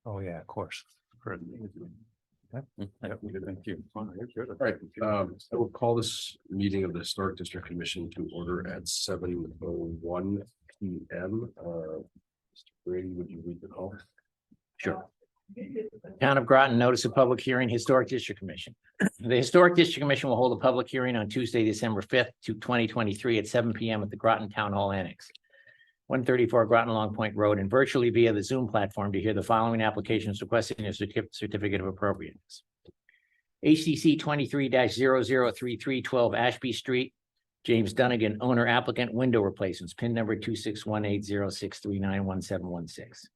Oh, yeah, of course. Yep. Thank you. All right, I will call this meeting of the Historic District Commission to order at 7:01 p.m. Mr. Brady, would you read the call? Sure. Town of Groton, notice of public hearing, Historic District Commission. The Historic District Commission will hold a public hearing on Tuesday, December 5th, 2023 at 7 p.m. at the Groton Town Hall Annex, 134 Groton Long Point Road, and virtually via the Zoom platform to hear the following applications requesting a certificate of appropriateness. HCC 23-0033 12 Ashby Street, James Dunnigan, owner applicant, window replacements, PIN number 2618063911716.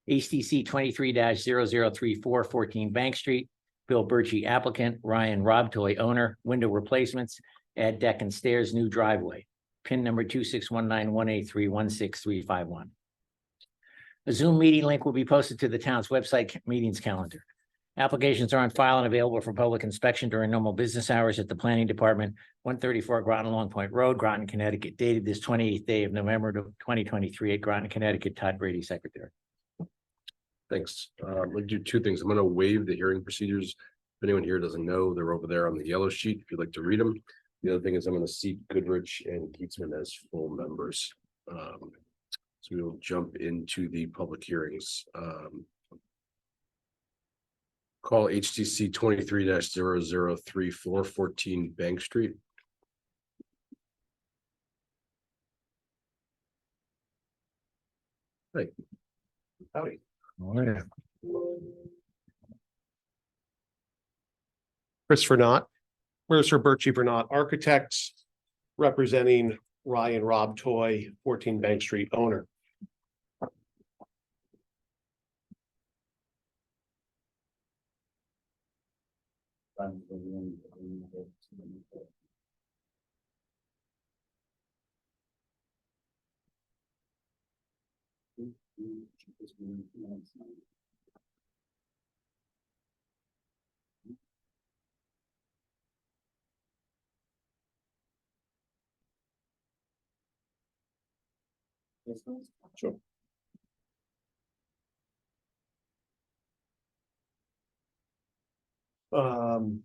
HTC 23-0034 14 Bank Street, Bill Birchie applicant, Ryan Robtoy owner, window replacements, add deck and stairs, new driveway, PIN number 2619183163551. The Zoom meeting link will be posted to the town's website meetings calendar. Applications are on file and available for public inspection during normal business hours at the Planning Department, 134 Groton Long Point Road, Groton, Connecticut, dated this 28th day of November 2023 at Groton, Connecticut. Todd Brady, Secretary. Thanks. We'll do two things. I'm going to waive the hearing procedures. If anyone here doesn't know, they're over there on the yellow sheet if you'd like to read them. The other thing is I'm going to seat Goodrich and Keatsman as full members. So we will jump into the public hearings. Call HTC 23-0034 14 Bank Street. Hey. Howdy. Christopher Knott, Mercer Birchie Bernat Architects, representing Ryan Robtoy, 14 Bank Street owner. Sure. You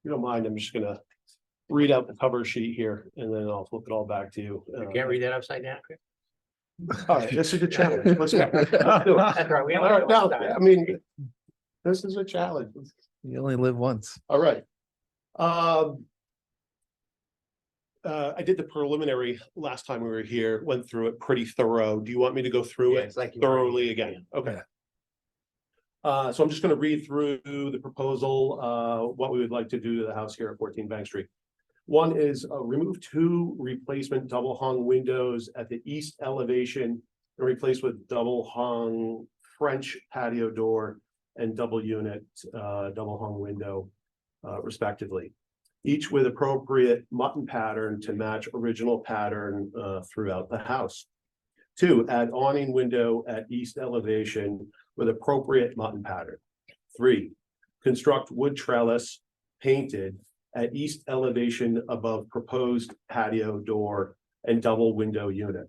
don't mind, I'm just gonna read out the cover sheet here and then I'll flip it all back to you. You can't read that upside down. All right, this is a challenge. Let's go. That's right. We All right, no, I mean, this is a challenge. You only live once. All right. I did the preliminary last time we were here, went through it pretty thorough. Do you want me to go through it thoroughly again? Okay. So I'm just going to read through the proposal, what we would like to do to the house here at 14 Bank Street. One is remove 2 replacement double hung windows at the east elevation and replace with double hung French patio door and double unit double hung window respectively, each with appropriate mutton pattern to match original pattern throughout the house. 2, add awning window at east elevation with appropriate mutton pattern. 3, construct wood trellis painted at east elevation above proposed patio door and double window unit.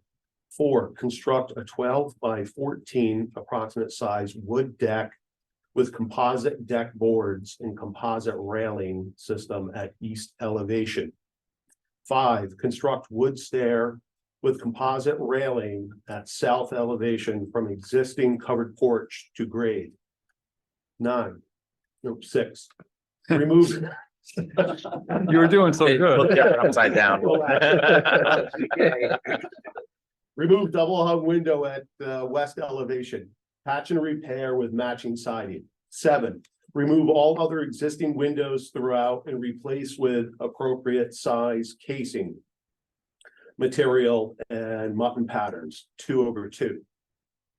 4, construct a 12 by 14 approximate size wood deck with composite deck boards and composite railing system at east elevation. 5, construct wood stair with composite railing at south elevation from existing covered porch to grade. 6, remove. You were doing so good. Look at it upside down. Remove double hung window at west elevation. Patch and repair with matching siding. 7, remove all other existing windows throughout and replace with appropriate size casing, material, and mutton patterns, 2/2.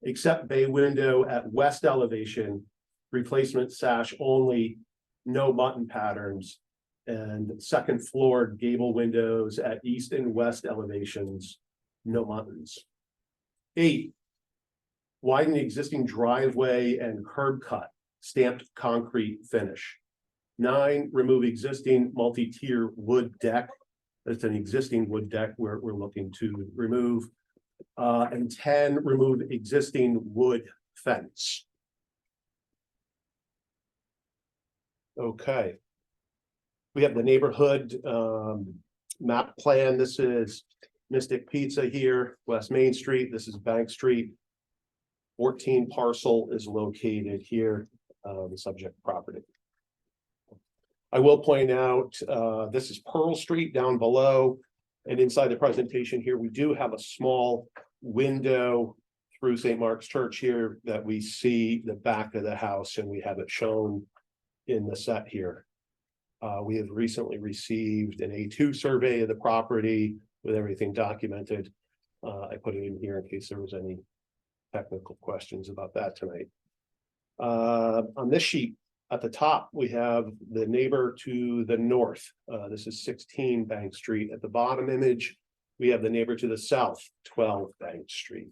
Except bay window at west elevation, replacement sash only, no mutton patterns, and second floor gable windows at east and west elevations, no muttons. 8, widen the existing driveway and curb cut, stamped concrete finish. 9, remove existing multi-tier wood deck. It's an existing wood deck we're looking to remove. And 10, remove existing wood fence. Okay. We have the neighborhood map plan. This is Mystic Pizza here, West Main Street. This is Bank Street. 14 parcel is located here, the subject property. I will point out, this is Pearl Street down below. And inside the presentation here, we do have a small window through St. Mark's Church here that we see the back of the house, and we have it shown in the set here. We have recently received an A2 survey of the property with everything documented. I put it in here in case there was any technical questions about that tonight. On this sheet at the top, we have the neighbor to the north. This is 16 Bank Street. At the bottom image, we have the neighbor to the south, 12 Bank Street.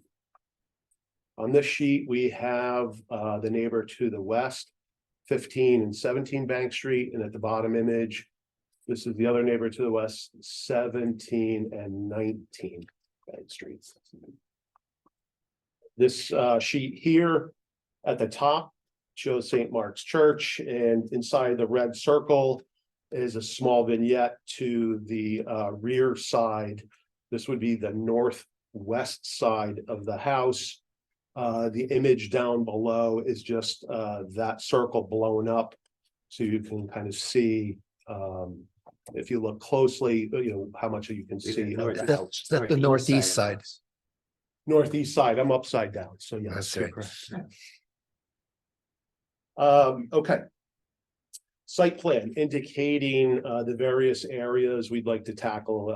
On this sheet, we have the neighbor to the west, 15 and 17 Bank Street. And at the bottom image, this is the other neighbor to the west, 17 and 19 Bank Streets. This sheet here at the top shows St. Mark's Church, and inside the red circle is a small vignette to the rear side. This would be the northwest side of the house. The image down below is just that circle blown up, so you can kind of see if you look closely, how much you can see. That's the northeast side. Northeast side, I'm upside down, so yeah. That's right. Okay. Site plan indicating the various areas we'd like to tackle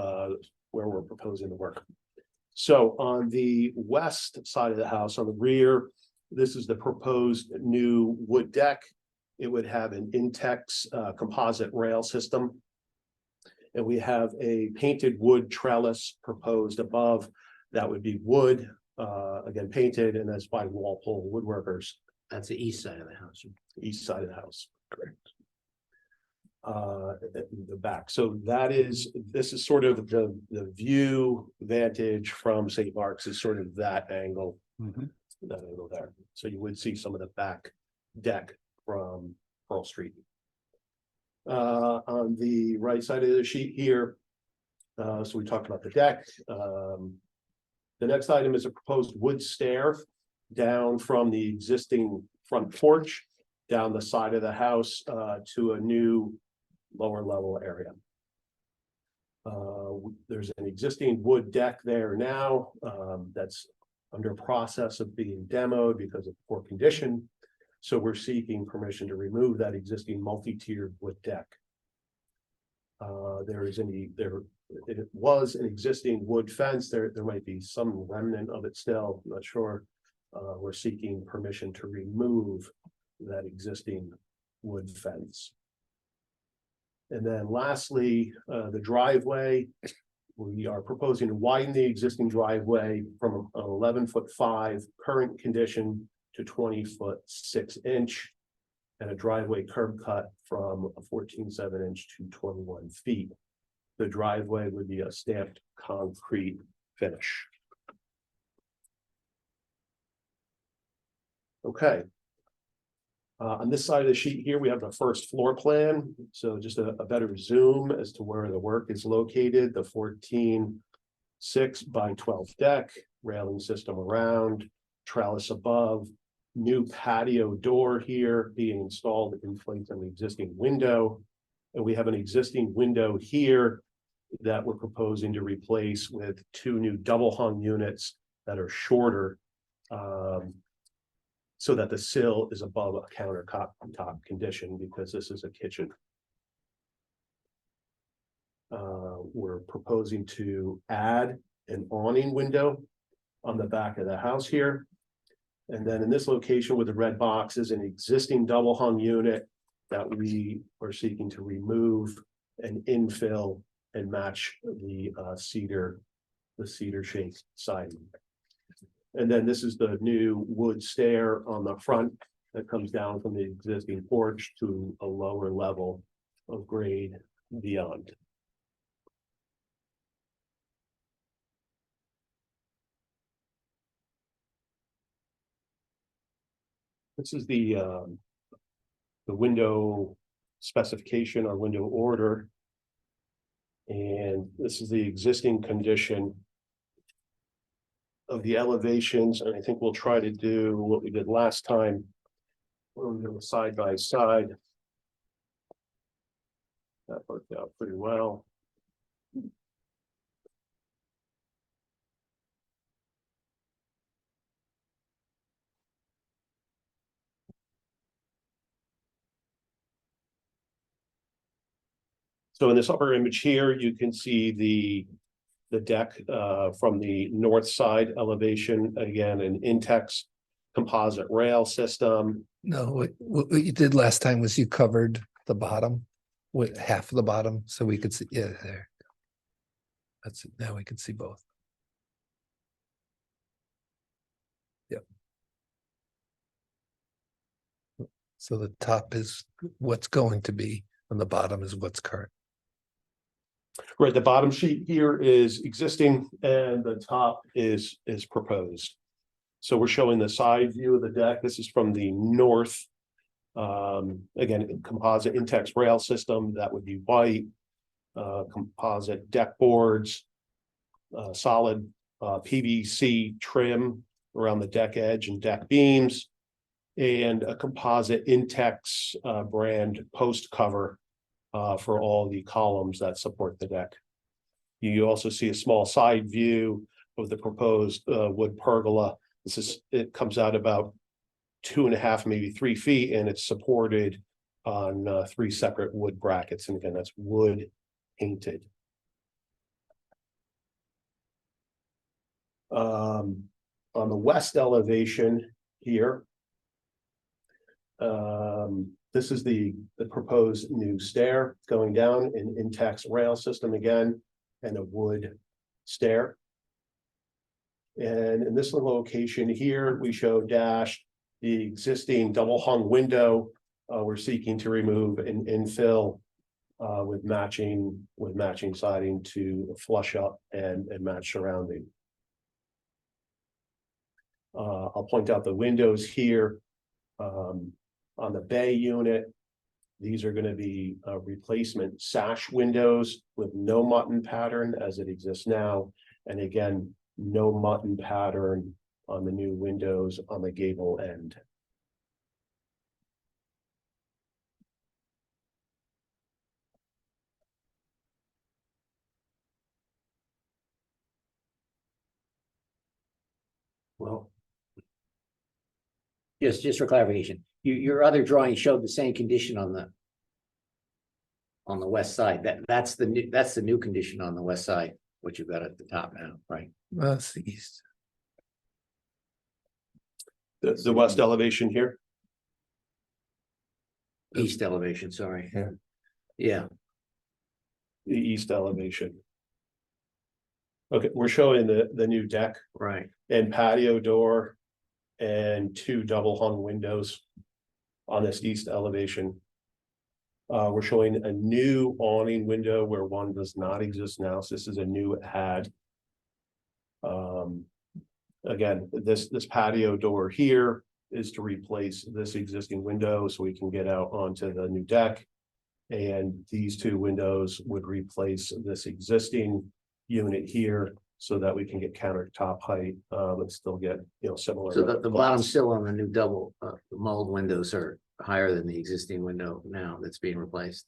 where we're proposing to work. So on the west side of the house, on the rear, this is the proposed new wood deck. It would have an Intex composite rail system. And we have a painted wood trellis proposed above. That would be wood, again, painted, and that's by Walpole Woodworkers. That's the east side of the house. East side of the house, correct. The back. So this is sort of the view vantage from St. Mark's is sort of that angle, that angle there. So you would see some of the back deck from Pearl Street. On the right side of the sheet here, so we talked about the deck. The next item is a proposed wood stair down from the existing front porch down the side of the house to a new lower level area. There's an existing wood deck there now that's under process of being demoed because of poor condition. So we're seeking permission to remove that existing multi-tiered wood deck. It was an existing wood fence. There might be some remnant of it still, I'm not sure. We're seeking permission to remove that existing wood fence. And then lastly, the driveway. We are proposing to widen the existing driveway from an 11'5" current condition to 20'6" and a driveway curb cut from a 14.7" to 21 feet. The driveway would be a stamped concrete finish. Okay. On this side of the sheet here, we have the first floor plan. So just a better zoom as to where the work is located. The 14.6 by 12 deck, railing system around, trellis above, new patio door here being installed in place of the existing window. And we have an existing window here that we're proposing to replace with 2 new double hung units that are shorter, so that the sill is above a countertop condition because this is a kitchen. We're proposing to add an awning window on the back of the house here. And then in this location with the red box is an existing double hung unit that we are seeking to remove and infill and match the cedar shake siding. And then this is the new wood stair on the front that comes down from the existing porch to a lower level of grade beyond. This is the window specification or window order. And this is the existing condition of the elevations, and I think we'll try to do what we did last time. Where we go side by side. That worked out pretty well. So in this upper image here, you can see the deck from the north side elevation, again, an Intex composite rail system. No, what you did last time was you covered the bottom with half of the bottom, so we could see, yeah, there. That's it. Now we can see both. Yep. So the top is what's going to be, and the bottom is what's current. Right, the bottom sheet here is existing and the top is proposed. So we're showing the side view of the deck. This is from the north. Again, composite Intex rail system, that would be white. Composite deck boards, solid PVC trim around the deck edge and deck beams, and a composite Intex brand post cover for all the columns that support the deck. You also see a small side view of the proposed wood pergola. It comes out about 2.5, maybe 3 feet, and it's supported on 3 separate wood brackets. And again, that's wood painted. On the west elevation here, this is the proposed new stair going down, an Intex rail system again, and a wood stair. And in this location here, we show dashed the existing double hung window. We're seeking to remove and infill with matching siding to flush up and match surrounding. I'll point out the windows here. On the bay unit, these are going to be replacement sash windows with no mutton pattern as it exists now. And again, no mutton pattern on the new windows on the gable end. Well, Just for clarification, your other drawing showed the same condition on the west side. That's the new condition on the west side, what you've got at the top now, right? That's the east. the west elevation here. East elevation, sorry. Yeah. Yeah, The east elevation. Okay, we're showing the new deck right. and patio door and 2 double hung windows on this east elevation. We're showing a new awning window where one does not exist now. So this is a new add. Again, this patio door here is to replace this existing window so we can get out onto the new deck. And these 2 windows would replace this existing unit here so that we can get countertop height, but still get, similar. So the bottom sill on the new double, the mold windows are higher than the existing window now that's being replaced.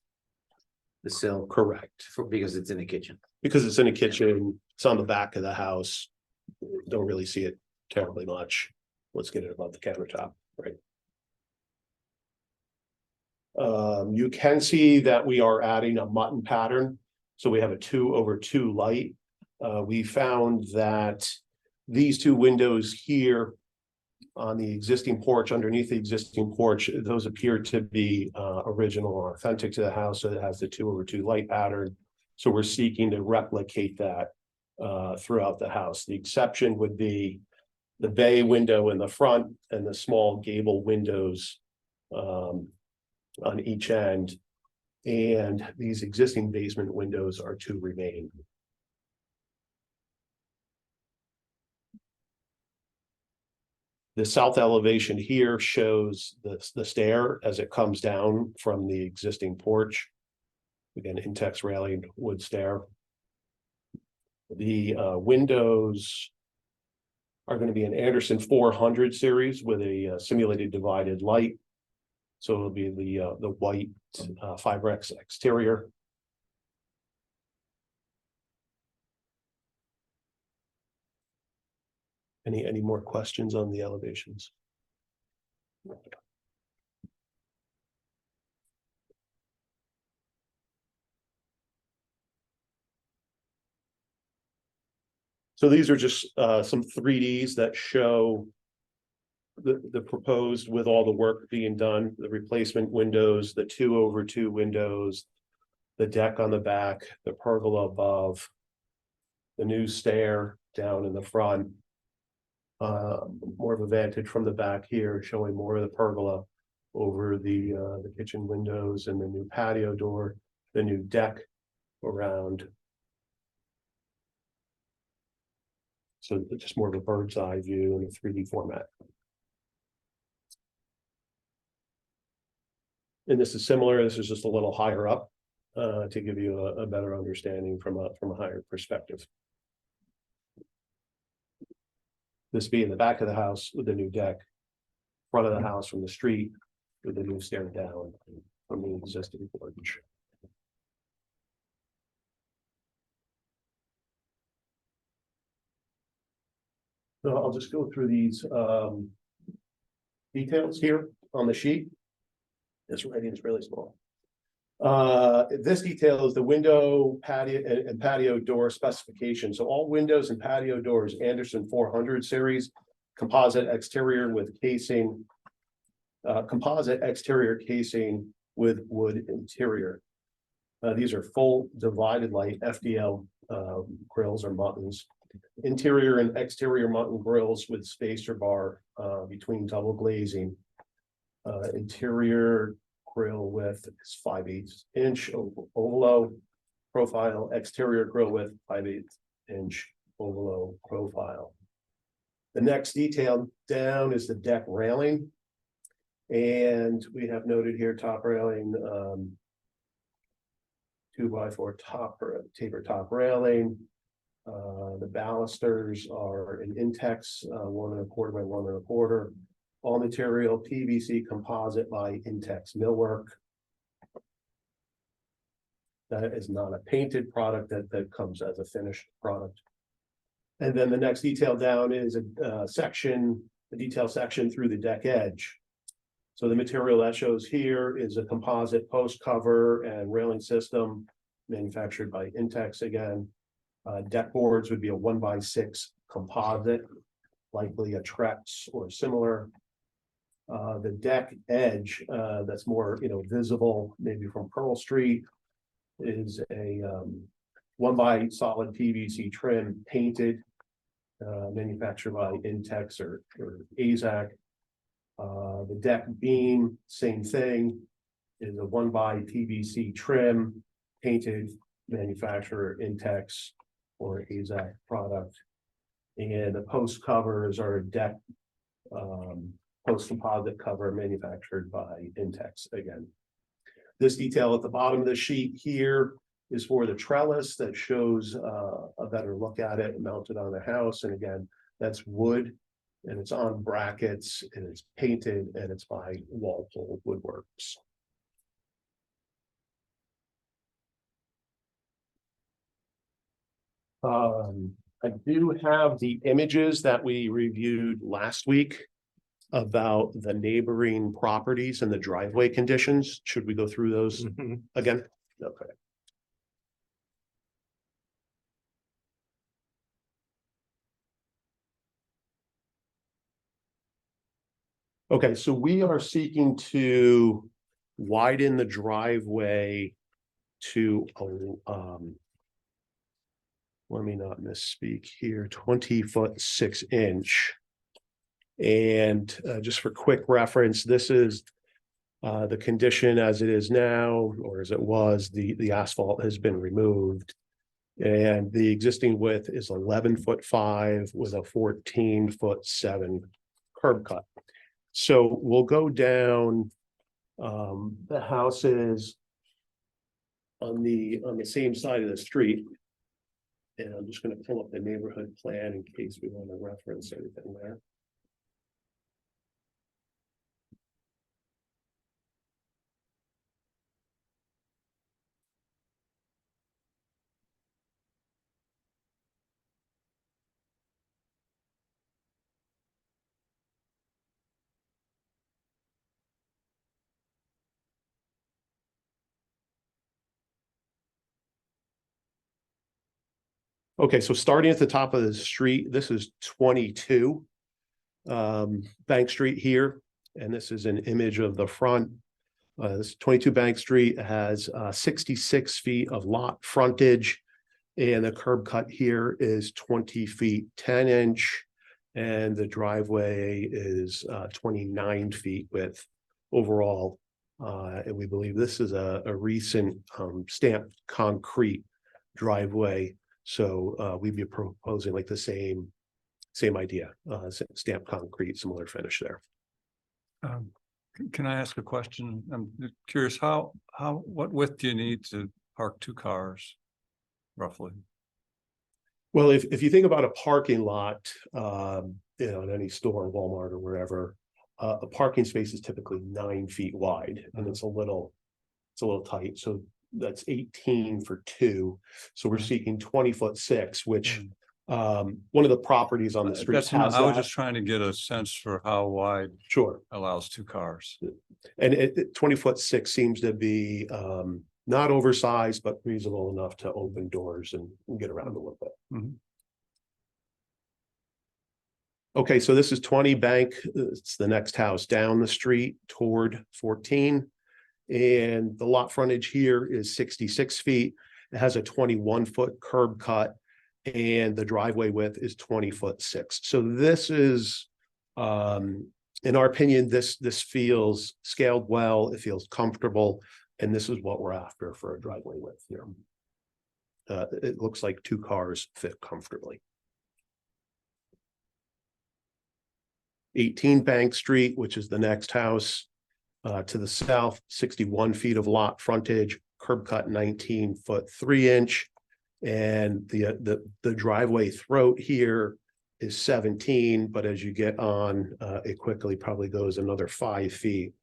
The sill, Correct. because it's in the kitchen. Because it's in a kitchen, it's on the back of the house. Don't really see it terribly much. Let's get it above the countertop, right? You can see that we are adding a mutton pattern. So we have a 2/2 light. We found that these 2 windows here on the existing porch, underneath the existing porch, those appear to be original or authentic to the house. So it has the 2/2 light pattern. So we're seeking to replicate that throughout the house. The exception would be the bay window in the front and the small gable windows on each end. And these existing basement windows are to remain. The south elevation here shows the stair as it comes down from the existing porch. Again, Intex railing, wood stair. The windows are going to be an Anderson 400 series with a simulated divided light. So it'll be the white Fibrex exterior. Any more questions on the elevations? So these are just some 3Ds that show the proposed with all the work being done, the replacement windows, the 2/2 windows, the deck on the back, the pergola above, the new stair down in the front. More of a vantage from the back here, showing more of the pergola over the kitchen windows and the new patio door, the new deck around. So just more of a bird's eye view in a 3D format. And this is similar, this is just a little higher up to give you a better understanding from a higher perspective. This being the back of the house with the new deck, front of the house from the street with the new stair down from the existing porch. So I'll just go through these details here on the sheet. This writing is really small. This detail is the window, patio, and patio door specification. So all windows and patio doors, Anderson 400 series, composite exterior with casing, composite exterior casing with wood interior. These are full divided light FDL grills or muttons. Interior and exterior mutton grills with spacer bar between double glazing. Interior grill width is 5/8 inch ovalo profile. Exterior grill width 5/8 inch ovalo profile. The next detail down is the deck railing. And we have noted here top railing, 2x4 taper top railing. The balusters are in Intex 1¼ by 1¼ all material PVC composite by Intex millwork. That is not a painted product, that comes as a finished product. And then the next detail down is a detail section through the deck edge. So the material that shows here is a composite post cover and railing system manufactured by Intex again. Deck boards would be a 1x6 composite, likely a Trex or similar. The deck edge that's more visible maybe from Pearl Street is a 1x solid PVC trim painted, manufactured by Intex or AZAC. The deck beam, same thing, is a 1x PVC trim painted, manufacturer Intex or AZAC product. And the post covers are a deck post composite cover manufactured by Intex again. This detail at the bottom of the sheet here is for the trellis that shows a better look at it mounted on the house. And again, that's wood and it's on brackets and it's painted and it's by Walpole Woodworks. I do have the images that we reviewed last week about the neighboring properties and the driveway conditions. Should we go through those again? Okay. Okay, so we are seeking to widen the driveway to let me not misspeak here, 20 foot 6 inch. And just for quick reference, this is the condition as it is now, or as it was, the asphalt has been removed. And the existing width is 11 foot 5 with a 14 foot 7 curb cut. So we'll go down, the houses on the same side of the street. And I'm just gonna pull up the neighborhood plan in case we want to reference anything there. Okay, so starting at the top of the street, this is 22 Bank Street here, and this is an image of the front. This 22 Bank Street has 66 feet of lot frontage, and the curb cut here is 20 feet 10-inch, and the driveway is 29 feet width overall. And we believe this is a recent stamped concrete driveway. So we'd be proposing like the same idea, stamped concrete, similar finish there. Can I ask a question? I'm curious, what width do you need to park 2 cars roughly? Well, if you think about a parking lot, in any store, Walmart or wherever, a parking space is typically 9 feet wide, and it's a little tight. So that's 18 for 2. So we're seeking 20'6", which one of the properties on the street has I was that. just trying to get a sense for how wide Sure. allows 2 cars. And 20'6" seems to be not oversized, but reasonable enough to open doors and get around a little bit. Mhm. Okay, so this is 20 Bank. It's the next house down the street toward 14. And the lot frontage here is 66 feet. It has a 21-foot curb cut, and the driveway width is 20'6". So this is, in our opinion, this feels scaled well, it feels comfortable, and this is what we're after for a driveway width here. It looks like 2 cars fit comfortably. 18 Bank Street, which is the next house. To the south, 61 feet of lot frontage, curb cut 19'3", and the driveway throat here is 17, but as you get on, it quickly probably goes another 5 feet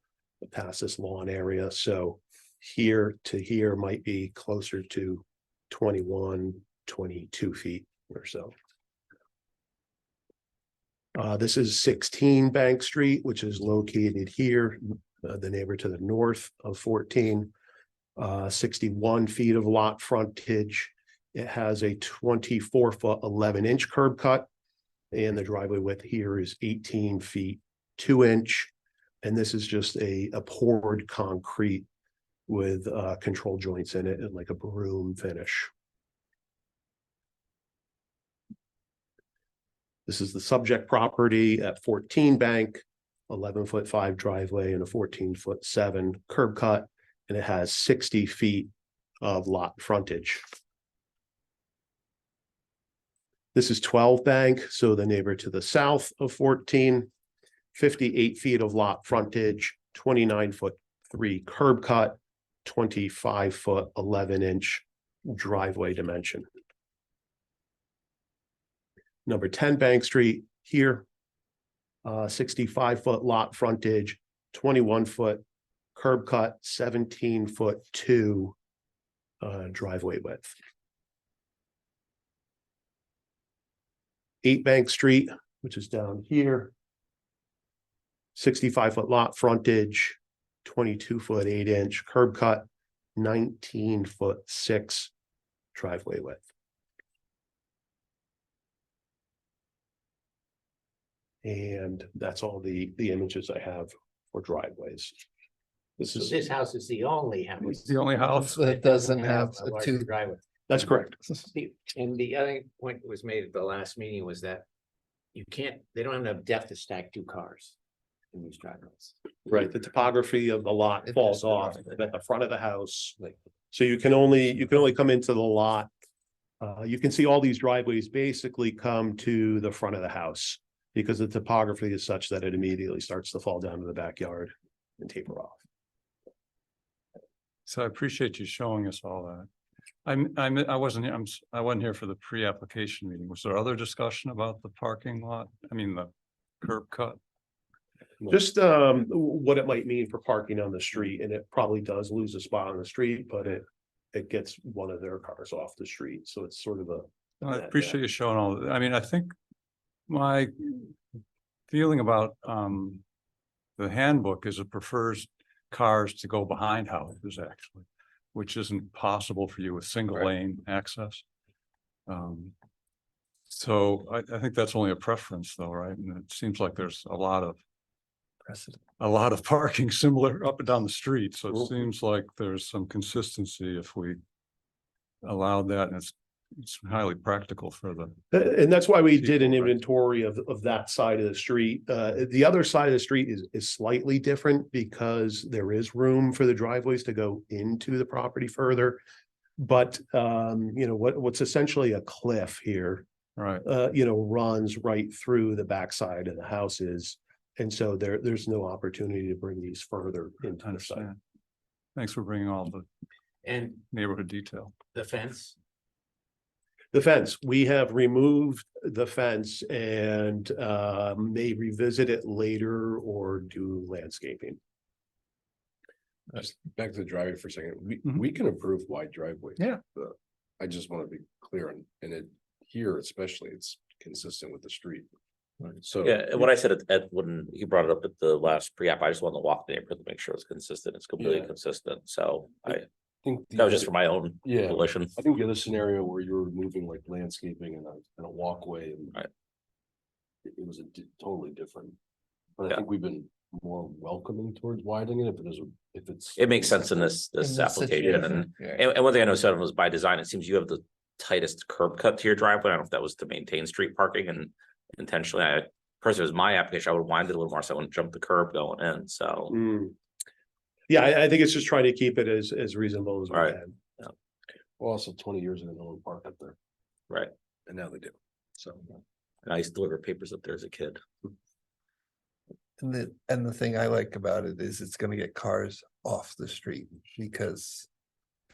past this lawn area. So here to here might be closer to 21, 22 feet or so. This is 16 Bank Street, which is located here, the neighbor to the north of 14, 61 feet of lot frontage. It has a 24-foot, 11-inch curb cut, and the driveway width here is 18 feet, 2-inch. And this is just a poured concrete with control joints in it and like a broom finish. This is the subject property at 14 Bank, 11'5" driveway and a 14'7" curb cut, and it has 60 feet of lot frontage. This is 12 Bank, so the neighbor to the south of 14, 58 feet of lot frontage, 29'3" curb cut, 25-foot, 11-inch driveway dimension. Number 10 Bank Street here, 65-foot lot frontage, 21-foot curb cut, 17'2" driveway width. 8 Bank Street, which is down here, 65-foot lot frontage, 22-foot, 8-inch curb cut, 19'6" driveway width. And that's all the images I have for driveways. This house is the only house. It's the only house. That doesn't have a large 2. driveway. That's correct. And the other point that was made at the last meeting was that they don't have enough depth to stack 2 cars in these driveways. Right, the topography of the lot It falls just- off at the front of the house. So you can only come into the lot. You can see all these driveways basically come to the front of the house. because the topography is such that it immediately starts to fall down to the backyard and taper off. So I appreciate you showing us all that. I wasn't here, I wasn't here for the pre-application meeting. Was there other discussion about the parking lot? I mean, the curb cut? Just what it might mean for parking on the street, and it probably does lose a spot on the street, but it gets one of their cars off the street, so it's sort of a. I appreciate you showing all, I mean, I think my feeling about the handbook is it prefers cars to go behind houses actually, which isn't possible for you with single lane access. So I think that's only a preference though, right? And it seems like there's a lot of parking similar up and down the street, so it seems like there's some consistency if we allowed that, and it's highly practical for the. And that's why we did an inventory of that side of the street. The other side of the street is slightly different because there is room for the driveways to go into the property further. But you know, what's essentially a cliff here, Right. you know, runs right through the backside of the houses. And so there's no opportunity to bring these further into the site. Thanks for bringing all the And neighborhood detail. the fence, The fence, we have removed the fence and may revisit it later or do landscaping. Just back to the driveway for a second. Mhm. We can approve wide driveways. Yeah. I just want to be clear and it here especially, it's consistent with the street. So. Yeah, and what I said when he brought it up at the last pre-app, I just wanted to walk the neighborhood to make sure it's consistent. It's completely Yeah. consistent. So I think that was just for my own Yeah, volition. I think the other scenario where you're removing like landscaping and a walkway and. Right. It was totally different. But I Yeah. think we've been more welcoming towards widening it if it's. It makes sense in this application. And one thing I know, Seven, was by design, it seems you have the tightest curb cut to your driveway. I don't know if that was to maintain street parking and intentionally, personally, it was my application, I would wind it a little more so I wouldn't jump the curb going in, so. Yeah, I think it's just trying to keep it as reasonable as we Right. can. Well, also 20 years ago, no one parked up there. Right. And now they do. So. And I used to deliver papers up there as a kid. And the thing I like about it is it's gonna get cars off the street because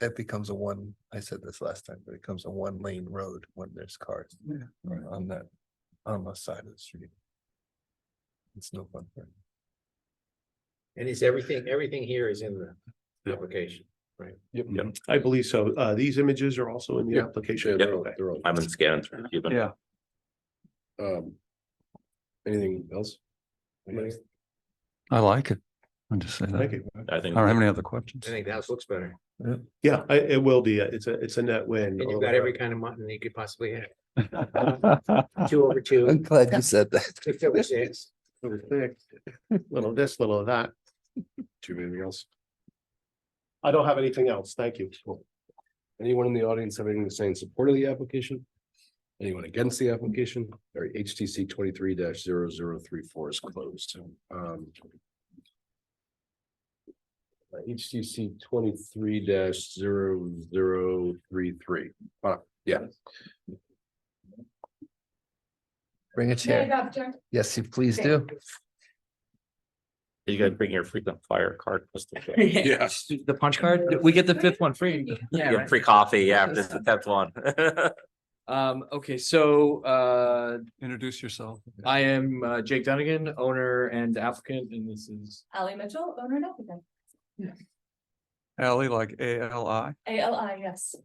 it becomes I said this last time, but it becomes a 1-lane road when there's cars on the side of the street. It's no fun for me. and is everything here is in the application. Yep. I believe so. These images are also in the Yeah. application. They're Okay. all. I've been scanning through. You've been- Yeah. Anything else? I like it. I'm just saying that. Thank you. I think. I don't have any other questions. I think the house looks better, Yeah, it will be. It's a net win. and you've got every kind of mutton you could possibly have. 2/2, I'm glad you said that. 6/6. Little thick, little of this, little of that. Do you have anything else? I don't have anything else. Thank you. Anyone in the audience have anything to say in support of the application? Anyone against the application? All right, HTC 23-0034 is closed. HTC 23-0033. Yeah. Bring a chair. Yes, you please do. You guys bring your frequent flyer card. Yeah. The punch card, we get the 5th one free. You get free coffee, yeah, this is the 10th one. Okay, so Introduce yourself. I am Jake Dunnigan, owner and applicant, and this is Ally Mitchell, owner and applicant. Ally, like ALI. ALI, yes.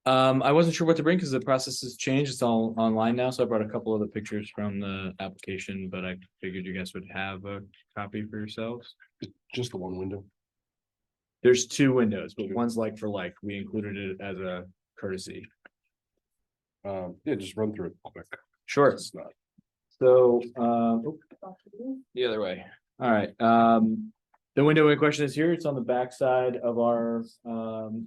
I wasn't sure what to bring because the process has changed. It's all online now, so I brought a couple of the pictures from the application, but I figured you guys would have a copy for yourselves. Just the one window. There's 2 windows, but one's like for like. We included it as a courtesy. Yeah, just run through it quick. Sure. It's not. So, the other way. All right, the window in question is here. It's on the back side of our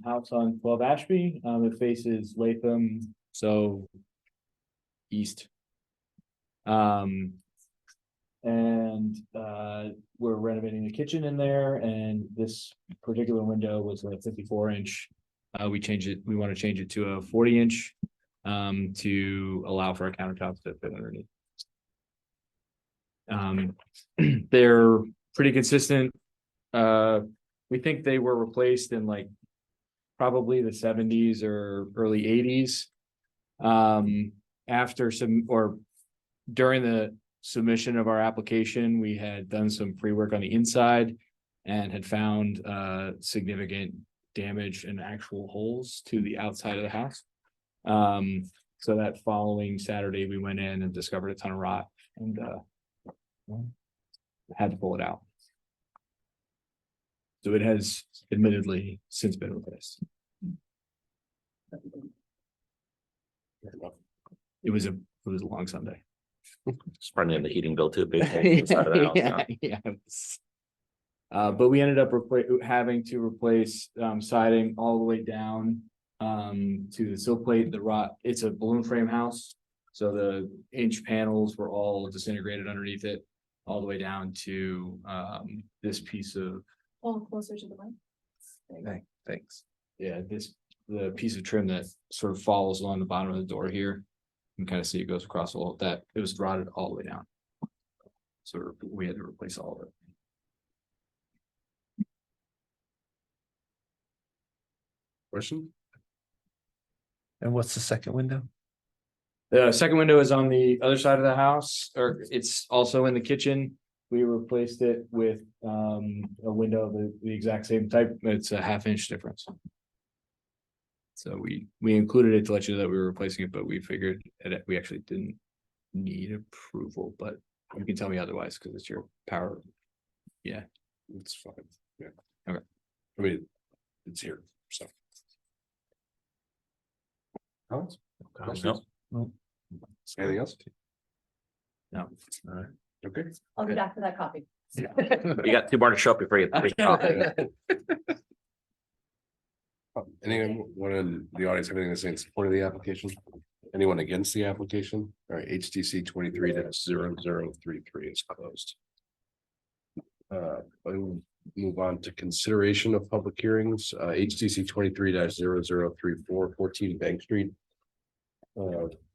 house on 12 Ashby. It faces Latham, so east. And we're renovating the kitchen in there, and this particular window was a 54-inch. We want to change it to a 40-inch. to allow for our countertops to fit underneath. They're pretty consistent. We think they were replaced in like probably the 70s or early 80s. After some, or during the submission of our application, we had done some pre-work on the inside and had found significant damage and actual holes to the outside of the house. So that following Saturday, we went in and discovered a ton of rot and had to pull it out. So it has admittedly since been replaced. It was a long Sunday. It's probably in the heating bill too. Big hole in the side of the house, yeah. Yeah. But we ended up having to replace siding all the way down to the sill plate, the rot. It's a balloon frame house. So the inch panels were all disintegrated underneath it, all the way down to this piece of, Closer to the mic. Thanks. yeah, the piece of trim that sort of follows along the bottom of the door here. You can kind of see it goes across all of that. It was rotted all the way down. So we had to replace all of it. Question? And what's the second window? The second window is on the other side of the house, or it's also in the kitchen. We replaced it with a window of the exact same type. It's a 1/2 inch difference. So we included it to let you know that we were replacing it, but we figured that we actually didn't need approval, but you can tell me otherwise because it's your power. Yeah. It's fine. Yeah. Okay. I mean, it's here, so. Comments? Questions? No. Anything else? No. All right. Okay. I'll be back for that copy. You got 2 more to show up before you. Anyone in the audience have anything to say in support of the application? Anyone against the application? All right, HTC 23-0033 is closed. I will move on to consideration of public hearings, HTC 23-0034, 14 Bank Street.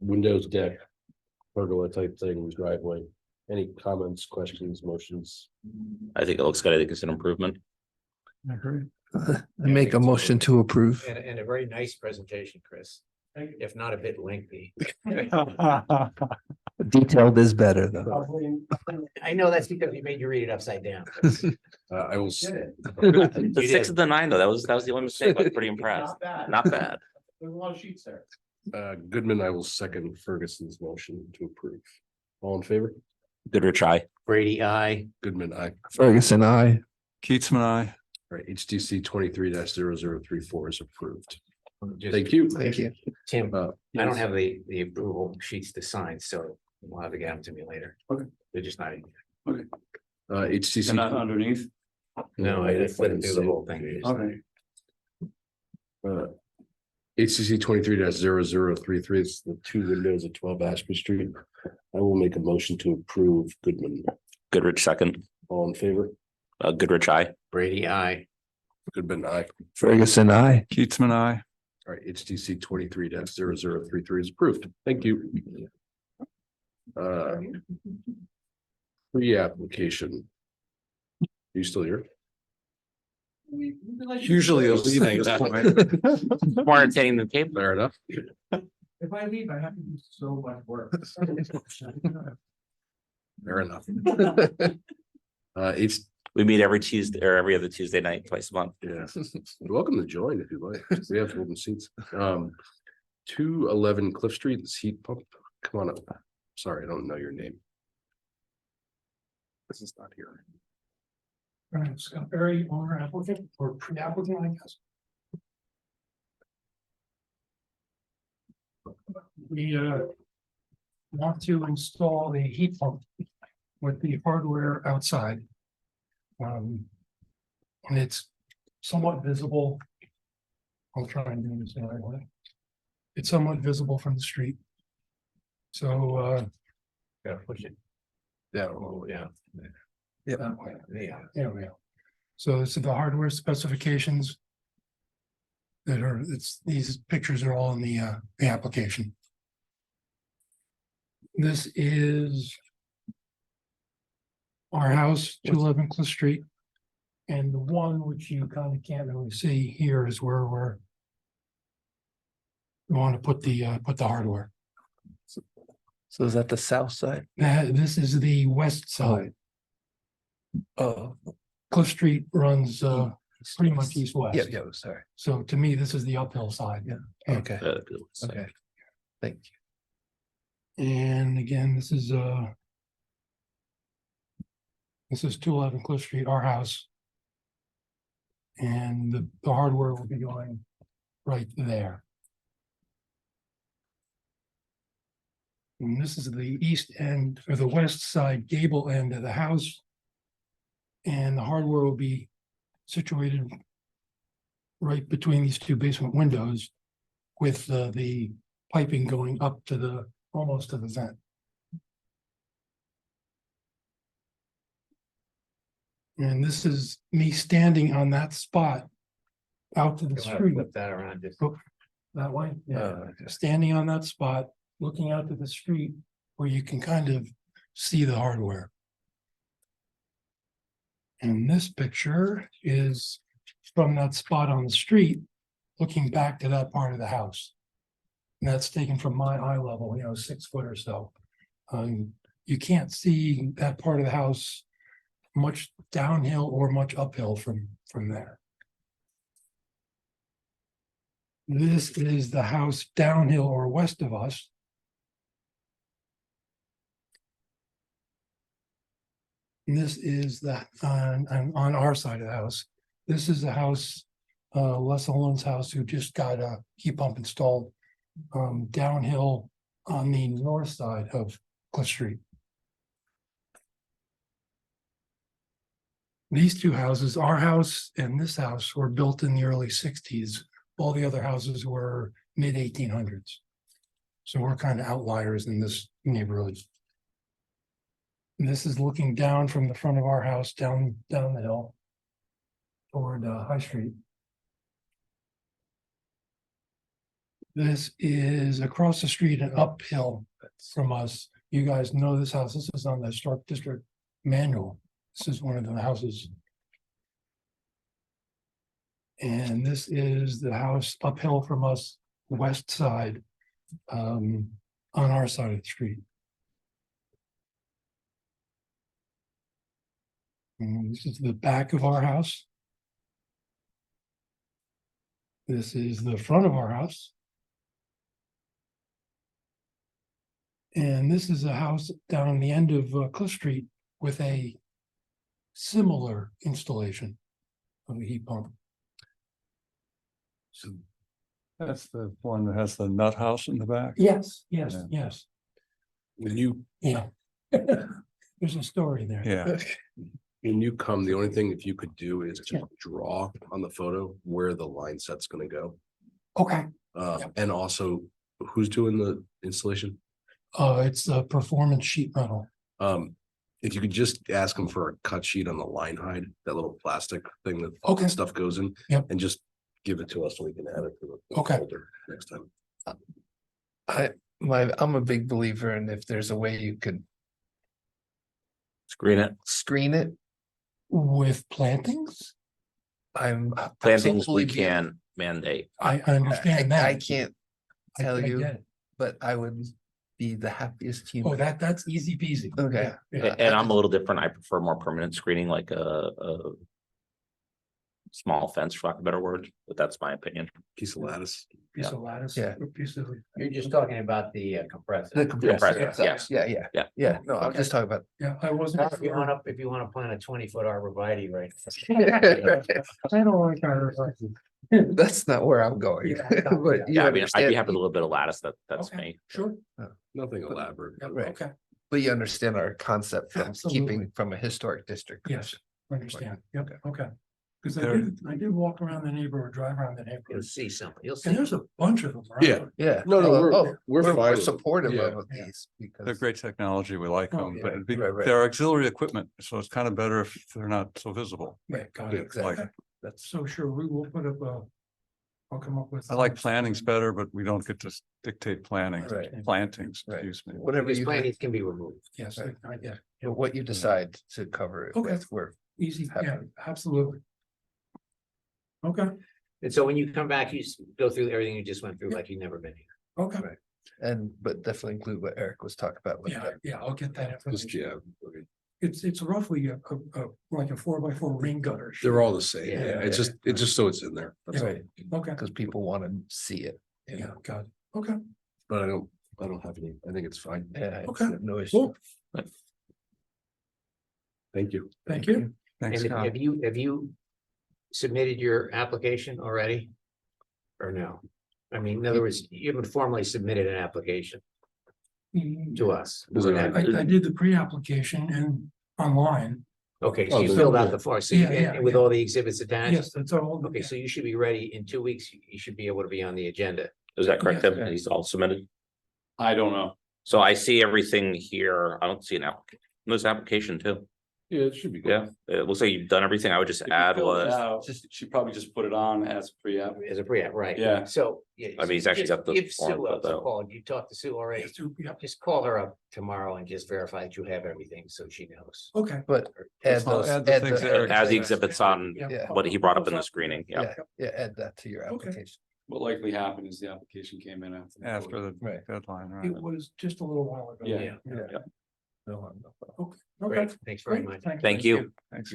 Windows deck, pergola type thing, driveway. Any comments, questions, motions? I think it looks good. I think it's an improvement. I agree. I make a motion to approve. And a very nice presentation, Chris, if not a bit lengthy. Detailed is better though. I know that's because we made you read it upside down. I will. The 6 of the 9 though, that was the only mistake. I was pretty impressed. Not bad. There's a lot of sheets there. Goodman, I will second Ferguson's motion to approve. All in favor? Goodrich, aye. Brady, I. Goodman, aye. Ferguson, I. Keatsman, I. All right, HTC 23-0034 is approved. Thank you. Thank you. Tim, Uh, I don't have the approval sheets to sign, so we'll have to get them to me later. Okay. They're just not. HTC. And not underneath. No, I just let them do the whole thing. Okay. HCC 23-0033 is the 2 windows at 12 Ashby Street. I will make a motion to approve Goodman. Goodrich, second. All in favor? Goodrich, aye. Brady, I. Goodman, aye. Ferguson, I. Keatsman, I. All right, HTC 23-0033 is approved. Thank you. Pre-application. Are you still here? Usually they'll leave at this point. More entertaining than cable. Fair enough. If I leave, I have to do so much work. Fair enough. H, We meet every Tuesday or every other Tuesday night, twice a month. yeah. You're welcome to join if you like. We have golden seats. 211 Cliff Street, this heat pump. Come on up. Sorry, I don't know your name. This is not here. Scott Berry, owner applicant or pre-applicant, I guess. We want to install a heat pump with the hardware outside. And it's somewhat visible. I'll try and do this the right way. It's somewhat visible from the street. So Gotta push it. Yeah. Oh, yeah. Yep. that way. Yeah. There we go. So this is the hardware specifications. that are, these pictures are all in the application. This is our house, 211 Cliff Street. And the one which you kind of can't really see here is where we want to put the hardware. So is that the south side? This is the west side. Oh, Cliff Street runs pretty much east-west. yeah, sorry. So to me, this is the uphill side. Yeah. Okay, So- okay. Thank you. And again, this is 211 Cliff Street, our house. And the hardware will be going right there. And this is the east end or the west side gable end of the house. And the hardware will be situated right between these two basement windows with the piping going up to almost to the vent. And this is me standing on that spot out to the street. Flip that around just. That way, yeah, standing on that spot, looking out to the street where you can kind of see the hardware. And this picture is from that spot on the street, looking back to that part of the house. And that's taken from my eye level, 6 foot or so. You can't see that part of the house much downhill or much uphill from there. This is the house downhill or west of us. And this is that on our side of the house. This is the house, Les Olin's house, who just got a heat pump installed downhill on the north side of Cliff Street. These two houses, our house and this house, were built in the early 60s. All the other houses were mid 1800s. So we're kind of outliers in this neighborhood. And this is looking down from the front of our house down the hill toward High Street. This is across the street and uphill from us. You guys know this house. This is on the Historic District manual. This is one of the houses. And this is the house uphill from us, west side, on our side of the street. And this is the back of our house. This is the front of our house. And this is a house down the end of Cliff Street with a similar installation of a heat pump. So that's the one that has the nut house in the back. Yes, Yeah. yes, When you, yeah. There's a story there. Yeah, when you come, the only thing if you could do is just Yeah. draw on the photo where the line set's gonna go. Okay, And also, who's doing the installation? it's a performance sheet metal. If you could just ask them for a cut sheet on the line hide, that little plastic thing that Okay. stuff goes in. Yep. And just give it to us so we can add it to the Okay. folder next time. I'm a big believer in if there's a way you could Screen it. screen it, With plantings? I'm. Plantings totally we can mandate. I understand that. I can't I- tell I you, get it. but I would be the happiest Oh, human. that's easy peasy. Okay. Yeah. And I'm a little different. I prefer more permanent screening, like a small fence, for lack of a better word, but that's my opinion. Piece of lattice. Piece of lattice. Yeah. a piece of. You're just talking about the compressor. The compressor, compressor, itself. Yeah, no, I'm just talking about. Yeah, I wasn't. If you want to plant a 20-foot arborvitae, right? I don't like our. That's not where I'm going. Yeah, But you Yeah, I mean, I'd understand- be happy with a little bit of lattice. That's Okay, me. sure. Nothing elaborate. Yep, Right. Okay, But you understand our concept from Absolutely. keeping from a historic district. yes, understand. Yep, okay. Because There- I did walk around the neighborhood, drive around the You'll neighborhood, see something. You'll see. and there's a bunch of them around. Yeah. Yeah. No, no, Oh, we're fine with it. supportive Yeah. of Yeah. these they're because. great technology. We like Oh, them, but yeah. it'd be- Right, right. they're auxiliary equipment, so it's kind of better if they're not so visible. Yeah, got it. Exactly. Okay. That's So sure, we will put up a I'll come up with. I like plannings better, but we don't get to dictate plannings, Right. plantings, Right. excuse me. Whatever These you, plantings can be removed. Yes, yeah, but what you decide to cover it Okay. with, we're easy, yeah, Happy. absolutely. Okay, And so when you come back, you go through everything you just went through like you've never been here. okay, Right. And, but definitely include what Eric was talking about with yeah, that. yeah, I'll get that Just, information. yeah, okay. It's roughly like a 4x4 rain gutter. They're all the same. Yeah. Yeah, it's just so it's in there. That's all. Right, Okay, because people want to see it. yeah, got it, okay, But I don't have any, I think it's fine. Yeah, it's Okay. no issue. cool, Thank you. thank you. Thanks, And Scott. have you submitted your application already? Or no? I mean, in other words, you haven't formally submitted an application to us. Is it I did the pre-application and online, Okay, so Oh, you then- filled out the form, so you, Yeah, yeah, and with yeah. all the exhibits attached? yes, that's all. Okay, so you should be ready in 2 weeks. You should be able to be on the agenda. Is that correct, Yes. Tim? He's all submitted? I don't know. So I see everything here. I don't see an application. There's an application too. Yeah, it should be good. Yeah, it looks like you've done everything. I would just add what, She probably just put it on as pre-app. As a pre-app, right? Yeah. So. Yeah, I mean, he's actually just got the give form Sue a filled out. call. You talked to Sue already? Yes, yeah, Just call her up tomorrow and just verify that you have everything so she knows. okay, But add I'll those, add the things that Eric as the said. exhibits on Yeah. what he brought up in the screening. Yeah. yeah, yeah, add that to your Okay. application. What likely happened is the application came in After the Right. deadline, right? it was just a little while ago. Yeah. Yeah. No harm, no foul. Okay, Great, thanks very great, much. Thank you. Thanks.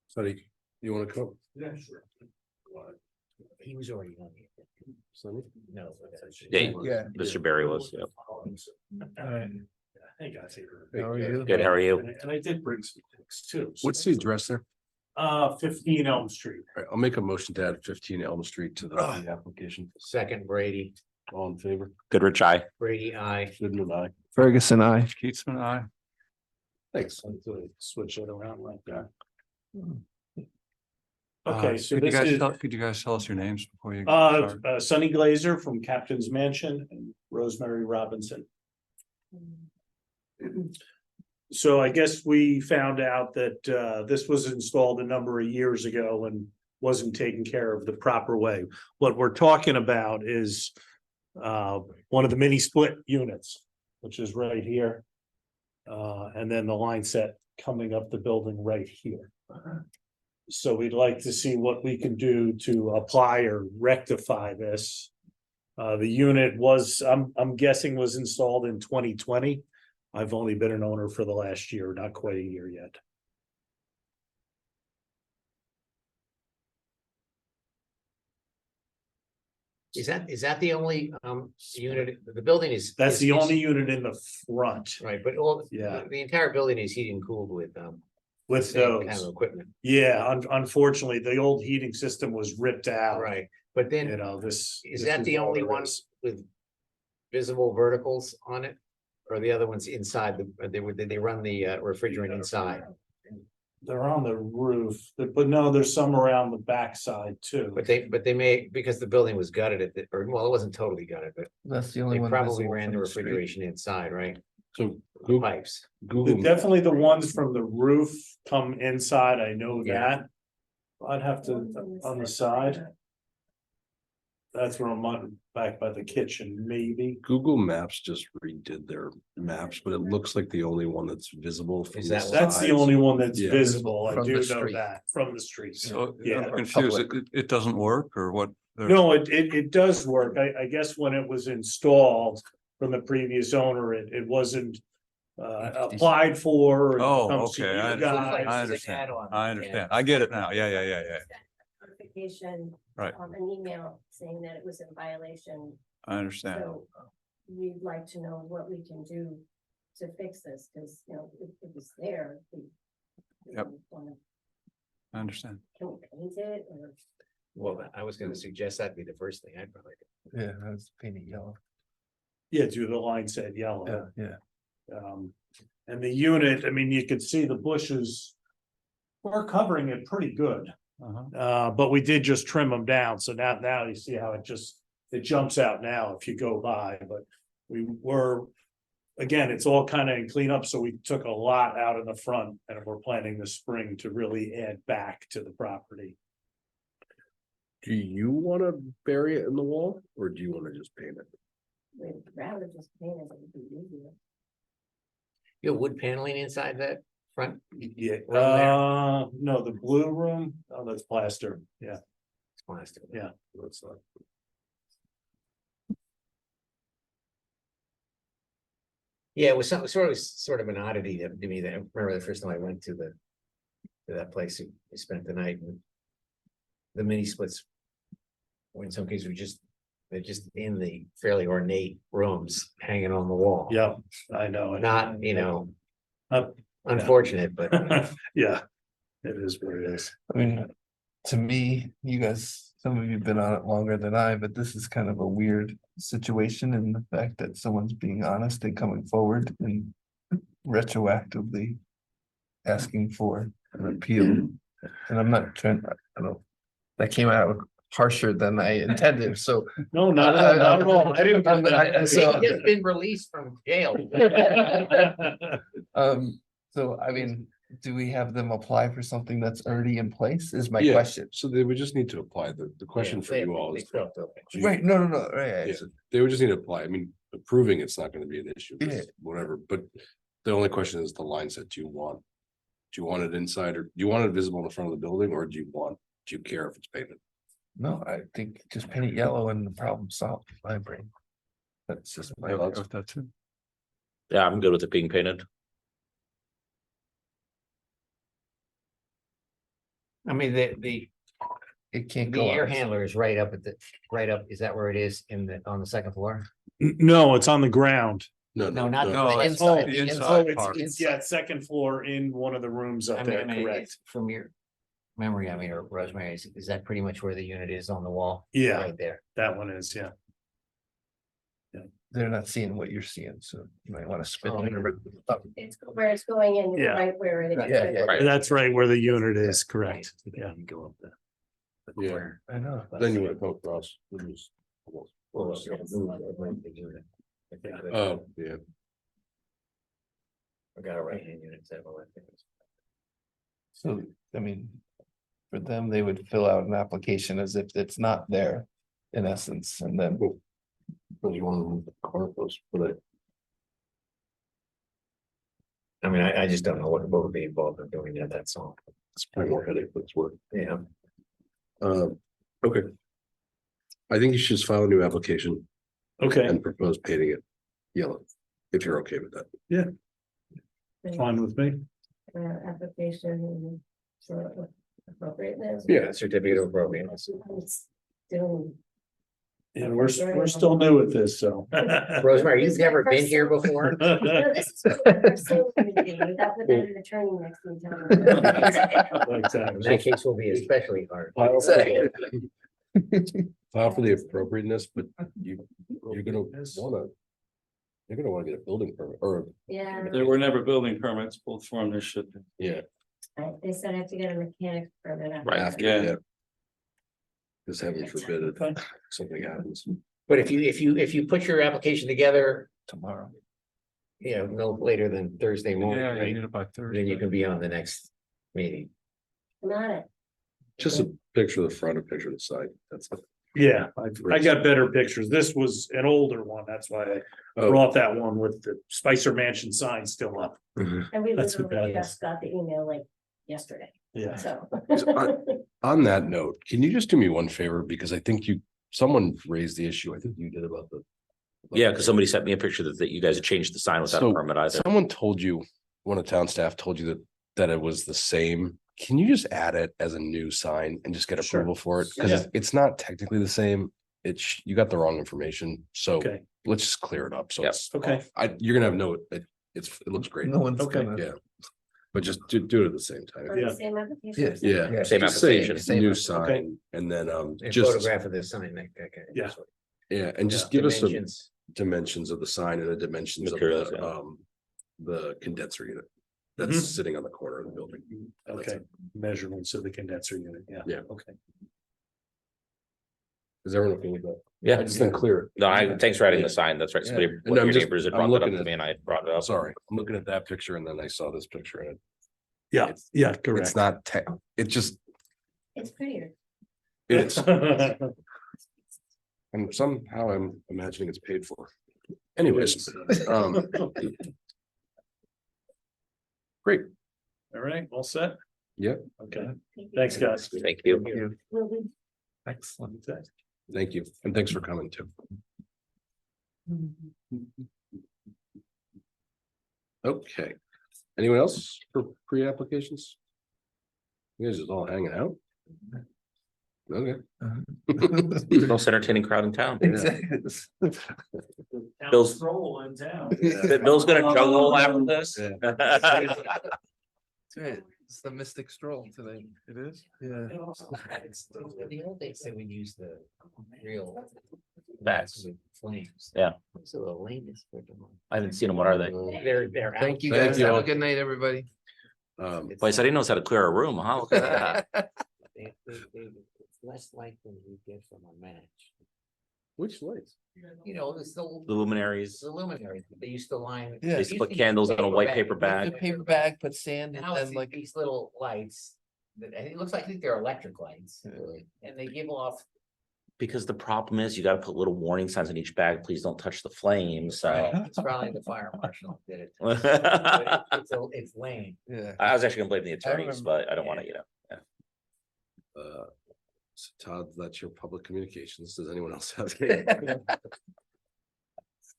Sonny, you want to come? Yeah, sure. He was already on the. Sonny? No. Yeah, Yeah. Mr. Barry was, yeah. Hey, guys. How are you? Good, how are you? And I did bring some things too. What's the address there? 15 Elm Street. All right, I'll make a motion to add 15 Elm Street to the Ah. application. Second, Brady, All in favor? Goodrich, aye. Brady, I. Goodman, aye. Ferguson, I. Keatsman, aye. Thanks. Switch it around like that. Uh, Okay, so could you this guys is, could you guys tell us your names before you? uh, start? Sonny Glazer from Captain's Mansion and Rosemary Robinson. So I guess we found out that this was installed a number of years ago and wasn't taken care of the proper way. What we're talking about is one of the mini split units, which is right here. And then the line set coming up the building right here. So we'd like to see what we can do to apply or rectify this. The unit was, I'm guessing was installed in 2020. I've only been an owner for the last year, not quite a year yet. Is that the only unit, the building is? That's is- the is- only unit in the front. Right, but all, Yeah. the entire building is heated and cooled with With same kind those. of equipment, Yeah, unfortunately, the old heating system was ripped out. right? But You then, know, this. is this that the all only there one is. with visible verticals on it? Or the other ones inside, they run the refrigerant inside, They're on the roof, but no, there's some around the backside too. but they may, because the building was gutted or, well, it wasn't totally gutted, but That's the only they one. probably visible ran from the the street. refrigeration inside, right? So The Google, pipes. Google. Definitely the ones from the roof come inside, I know Yeah. that. I'd have to, on the side. That's where I'm on, back by the kitchen, maybe. Google Maps just redid their maps, but it looks like the only one that's visible. from Is the that- That's the sides. only one that's Yeah. visible, I From do the know street. that, from the street. So Yeah. I'm confused. Public. It doesn't work or what? No, it does work, I guess when it was installed from the previous owner, it wasn't. Applied for. or Oh, comes to okay, you I guys. It's an understand. add-on. I understand. I get it now. Yeah. Notification. Right. An email saying that it was in violation, I understand. so we'd like to know what we can do to fix this, because, you know, it was there. Yep. I understand. Can we paint it, or? Well, I was gonna suggest that'd be the first thing I'd probably do. Yeah, that's painted yellow. Yeah, do the line said yellow. Yeah. And the unit, I mean, you could see the bushes. We're covering it pretty good, Uh-huh. but we did just trim them down, so now you see how it jumps out now if you go by, but we were. Again, it's all kind of in cleanup, so we took a lot out in the front and we're planning this spring to really add back to the property. Do you wanna bury it in the wall or do you wanna just paint it? We'd rather just paint it, it would be easier. You have wood paneling inside that front? Yeah, Room there? no, the blue room, oh, that's plaster, yeah. It's plastic. Yeah. That's not. Yeah, it was sort of an oddity to me that I remember the first time I went to that place, we spent the night and the mini splits. Or in some cases, they're just in the fairly ornate rooms hanging on the wall. Yeah, I know. Not, Uh, unfortunate, but Yeah, it is what it is. I mean, to me, you guys, some of you have been on it longer than I, but this is kind of a weird situation in the fact that someone's being honest and coming forward and retroactively asking for an appeal. And I'm not trying, I don't know, that came out harsher than I intended, so. No, not at all. I didn't. So- he's just been released from jail. So I mean, do we have them apply for something that's already in place is my Yeah. question. So they would just need to apply. The question for you all is. do you- Right, no, right, Yeah, they would just need to apply. I mean, approving it's not gonna be an issue, 'cause Yeah. whatever, but the only question is the line set, do you want it inside or do you want it visible in the front of the building or do you care if it's painted? no, I think just paint it yellow and the problem solved, in my brain. That's just my thoughts. That's it. Yeah, I'm good with it being painted. I mean, the It can't the go. air on. handler is right up, is that where it is on the second floor? No, it's on the ground. No, not No, the it's inside. the the inside. Oh, part. it's second floor in one of the rooms up there, correct? From your memory, I mean, or Rosemary, is that pretty much where the unit is on the wall? Yeah, Right there. that one is, yeah. They're not seeing what you're seeing, so you might want to spit. Oh. It's where it's going in, Yeah. right where it is. Yeah. Right. That's right where the unit is, correct, yeah. Go up there. Yeah. I know. Then you would come across. Well, yeah, move the unit. I think that- Oh, yeah. I got a right hand unit. So I think it's- So, I mean, for them, they would fill out an application as if it's not there, in essence, and then. But you want to move the car post for that. I mean, I just don't know what would be involved in doing that, that's all. It's probably more headache, but it's worth. Yeah. Okay. I think you should just file a new application Okay, and propose painting it yellow, if you're okay with that. fine with me. Application for appropriateness. Yeah. Certificate of appropriateness. Doing. And we're still new at this, so. Rosemary, you've never been here before? No, this is for the pursuit committee, without the better attorney next to me telling me. Exactly. In that case will be especially hard. File for the appropriateness, but you're gonna wanna get a building permit or, Yeah, There were never building permits pulled from this shit. yeah. they said I have to get a mechanic permit. after Right. that. After, Yeah. yeah. Cause heaven forbid it, something happens. But if you put your application together, Tomorrow. no later than Thursday morning, Yeah, you right? need it by Then you Thursday. can be on the next meeting. I'm on it. Just a picture of the front, a picture of the side, that's it. Yeah, I got better pictures. This was an older one. That's why I Oh, brought that one with the Spicer Mansion sign still up. And we That's what literally that is. just got the email like yesterday, Yeah. so. on that note, can you just do me one favor? Because I think someone raised the issue, I think you did about the. Yeah, because somebody sent me a picture that you guys had changed the sign without a So, permit either. Someone told you, one of town staff told you that it was the same. Can you just add it as a new sign and just get Sure. approval for it? Because Yeah. it's not technically the same. You got the wrong information, so Okay, let's just clear it up. So Yep. it's, okay, you're gonna have it looks great. No one's Okay. gonna. Yeah. But just do it at the same time. On the Yeah. same Yeah. application. Yeah. Same just say application. New Same, sign and then, A just, photograph of the sign. Yeah. yeah, and just give us some Dimensions. dimensions of the sign and the dimensions of Materials, the condenser unit. That's Mhm. sitting on the corner of the building. That's okay. it. Measurements of the condenser unit, yeah. Yeah. Okay. Is everyone okay with that? I Yeah, just didn't clear it. no, thanks for adding the sign. That's right. Somebody, Yeah. one of I'm your just- neighbors had I'm brought that up looking to at- me and I brought it up. Sorry, I'm looking at that picture and then I saw this picture and Yeah, yeah, correct. it's not it's just, It's prettier. It is. And somehow I'm imagining it's paid for. Anyways, great. All right, all set? Yep. Okay, thanks, guys. Thank you. Excellent. Thank you. And thanks for coming too. Okay. Anyone else for pre-applications? You guys just all hanging out? Okay. Most entertaining crowd in town. Exactly. Bill's- Stroll in town. Bill's gonna juggle after this. That's right. It's the mystic stroll today. It is? Yeah. The old days they would use the real Bats. flames. Yeah. So the latest for them. I haven't seen them. What are they? They're. Thank you Thank guys. you Have all. a good night, everybody. Place I didn't know how to clear a room, huh? Look at that. It's less light than you get from a match. Which lights? You know, it's The the luminaries. luminaries, they used to line. Yeah. They used to put candles in a white paper The bag. paper bag, put sand and Now then it's like. these little lights, that, and it looks like they're electric lights, and they give off. Because the problem is you gotta put little warning signs in each bag. Please don't touch the flames. So. It's probably the fire marshal that did it. I But it's lame. Yeah. was actually gonna blame the attorneys, remember- but I don't wanna, you know. So Todd, that's your public communications. Does anyone else have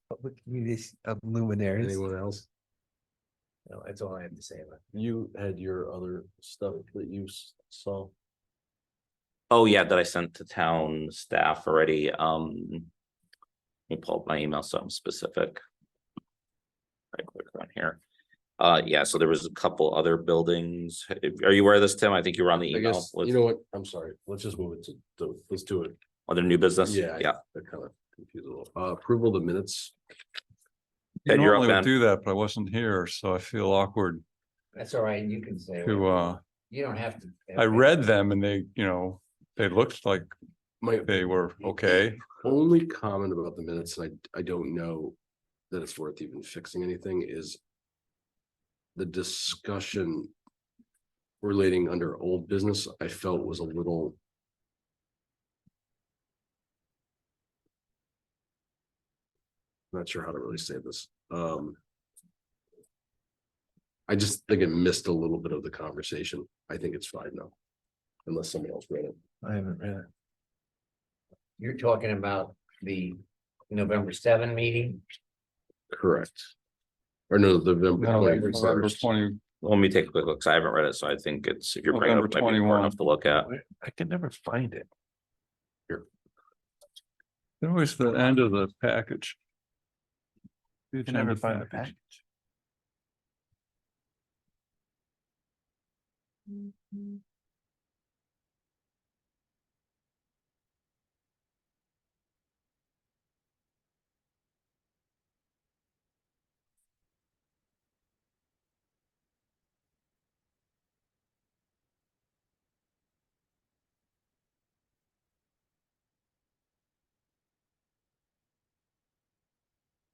Public communities of luminaries. anyone else? No, that's all I have to say about You had your other stuff that you saw. Oh, yeah, that I sent to town staff already. Let me pull up my email, so I'm specific. Right click on here. Yeah, so there was a couple other buildings. Are you aware of this, Tim? I think you were on the I email guess, with you know what? I'm sorry. Let's just move it let's do it. other new business. Yeah. Yeah. That kind of confused a little. Approval of the minutes. Ted, you're up, Normally would man. do that, but I wasn't here, so I feel awkward it. That's all right, you can say. to, You don't have to. I read them and they, you know, they looked like My they were okay. only comment about the minutes, and I don't know that it's worth even fixing anything, is the discussion relating under old business, I felt was a little not sure how to really say this. I just think it missed a little bit of the conversation. I think it's fine now. Unless somebody else read it. I haven't read it. You're talking about the November 7 meeting. Correct. Or no, November No, November 21st. 20, Let me take a quick look, because I haven't read it, so I think it's, if you're bringing it up, November maybe important 21. enough to look at. I can never find it. it was the end of the package. You can never find the package.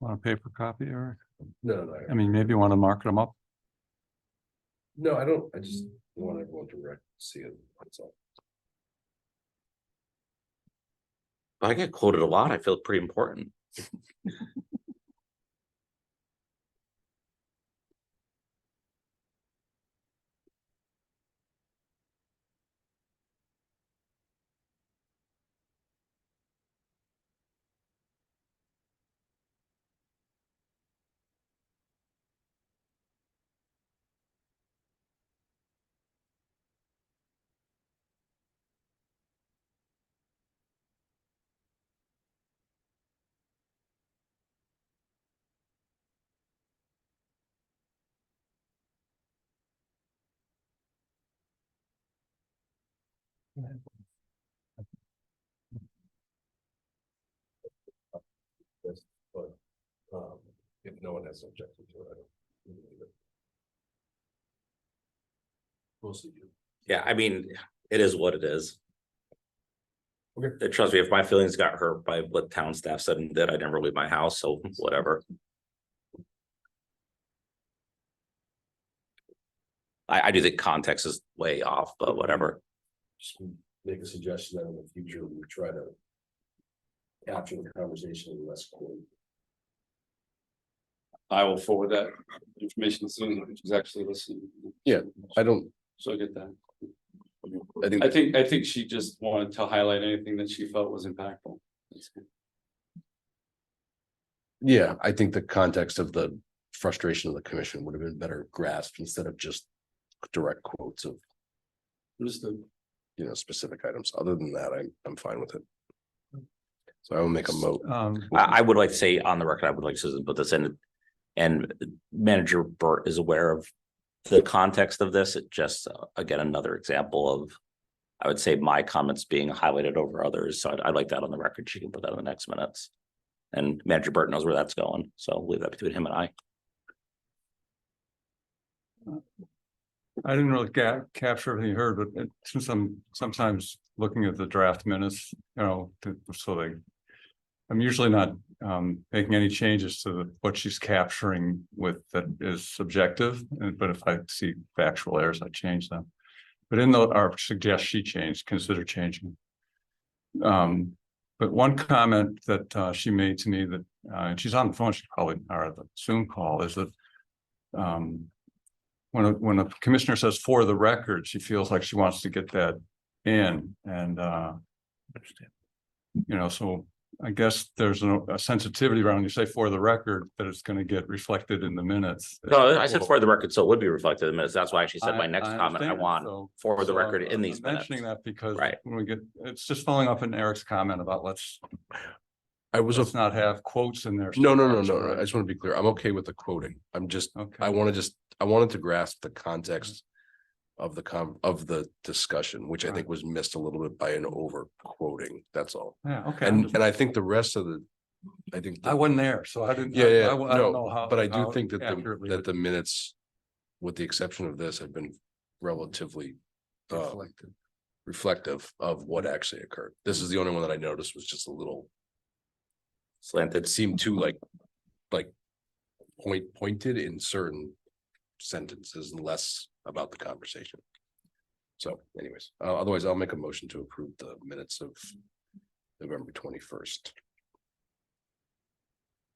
Want a paper copy or, No, I mean, maybe you want to mark them up. no, I don't. I just want everyone to see it. That's all. I get quoted a lot. I feel pretty important. Yes, but if no one has objected to it, I don't believe it. Mostly you. Yeah, I mean, it is what it is. Okay. Trust me, if my feelings got hurt by what town staff said and did, I never leave my house, so whatever. I do think context is way off, but whatever. Just make a suggestion that in the future we try to capture the conversation in less quote. I will forward that information to someone who's actually listening. Yeah, I don't, So I get that. I think, I think she just wanted to highlight anything that she felt was impactful. That's good. yeah, I think the context of the frustration of the commission would have been better grasped instead of just direct quotes of, Understood. you know, specific items. Other than that, I'm fine with it. So I will make a note. I would like to say on the record, I would like to put this in. And Manager Burt is aware of the context of this. It just, again, another example of, I would say, my comments being highlighted over others. So I'd like that on the record. She can put that in the next minutes. And Manager Burt knows where that's going. So I'll leave that between him and I. I didn't really capture everything you heard, but since I'm sometimes looking at the draft minutes, you know, I'm usually not making any changes to what she's capturing with that is subjective, but if I see factual errors, I change them. But or suggest she consider changing. But one comment that she made to me that, and she's on the phone, she probably, or the Zoom call, is that when a commissioner says for the record, she feels like she wants to get that in, and you know, so I guess there's a sensitivity around when you say for the record that it's going to get reflected in the minutes. No, I said for the record, so it would be reflected in the minutes. That's why I actually said my next comment, I understand. want So- for the so record in I'm these minutes. mentioning that because Right. when we get, it's just following up on Eric's comment about let's not have quotes in there. No. I just want to be clear. I'm okay with the quoting. I'm just, Okay. I wanted to grasp the context of the discussion, which I think was missed a little bit by an over quoting. That's all. Yeah, okay. And I think the rest of the, I think. I wasn't there, so I didn't. Yeah, I don't know how. but I do how think that accurately, the minutes, with the exception of this, have been relatively reflective of what actually occurred. This is the only one that I noticed was just a little Slanted. it seemed too like pointed in certain sentences and less about the conversation. So anyways, otherwise I'll make a motion to approve the minutes of November 21st.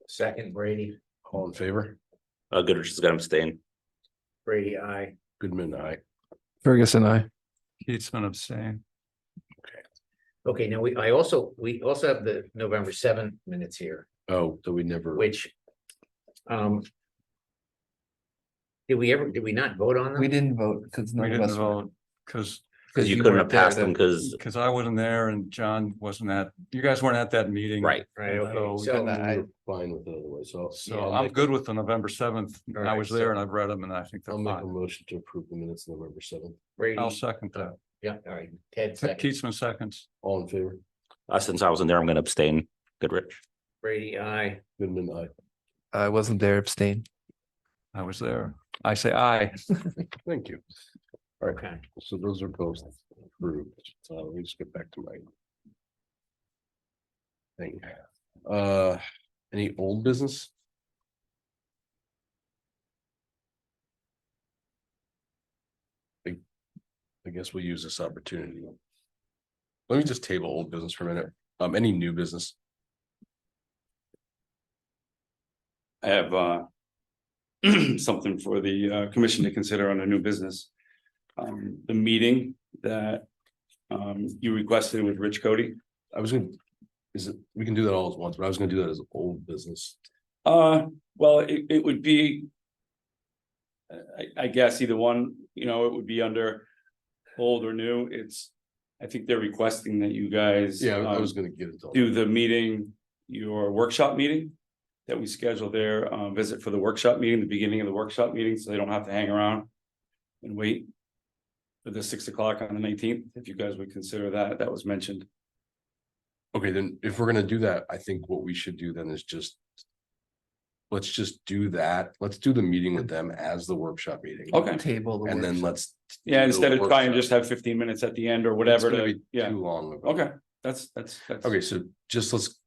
Second, Brady. All in favor? Goodrich is gonna abstain. Brady, aye. Goodman, aye. Ferguson, I. Keatsman abstain. Okay, now we also have the November 7th minutes here, Oh, so we never. which did we not vote on them? We didn't vote because We none of didn't us were. vote because Because you you couldn't have weren't there passed them then. because, I wasn't there and John wasn't you guys weren't at that meeting. right. Right, okay, So- so, I- Fine with it otherwise, so. So I'll I'm make- good with the November 7th. I Alright, was there so- and I've read them and I think they're I'll make a fine. motion to approve the minutes November 7th. Brady, I'll second that. yeah, all right, Ted second, Keatsman seconds. All in favor? Since I wasn't there, I'm gonna abstain. Goodrich. Brady, aye. Goodman, aye. I wasn't there, abstain. I was there. I say aye. Thank you. All right, Okay. so those are both approved. So let me just get back to my thing. Any old business? I guess we'll use this opportunity. Let me just table old business for a minute. Any new business? I have something for the commission to consider on a new business. The meeting that you requested with Rich Cody. I was gonna, we can do that all at once, but I was gonna do that as old business. Well, it would be. I guess either one, you know, it would be under old or new. I think they're requesting that you guys. Yeah, I was gonna get it. all. Do the meeting, your workshop meeting. That we schedule their visit for the workshop meeting, the beginning of the workshop meeting, so they don't have to hang around. And wait. For the 6 o'clock on the 19th, if you guys would consider that was mentioned. Okay, then if we're gonna do that, I think what we should do then is just. Let's just do that. Let's do the meeting with them as the workshop meeting. Okay, Table the And then workshop. let's. yeah, do the instead of trying to workshop. just have 15 minutes at the end or It's whatever gonna to, be yeah, Too long. okay, that's. Okay, so just let's.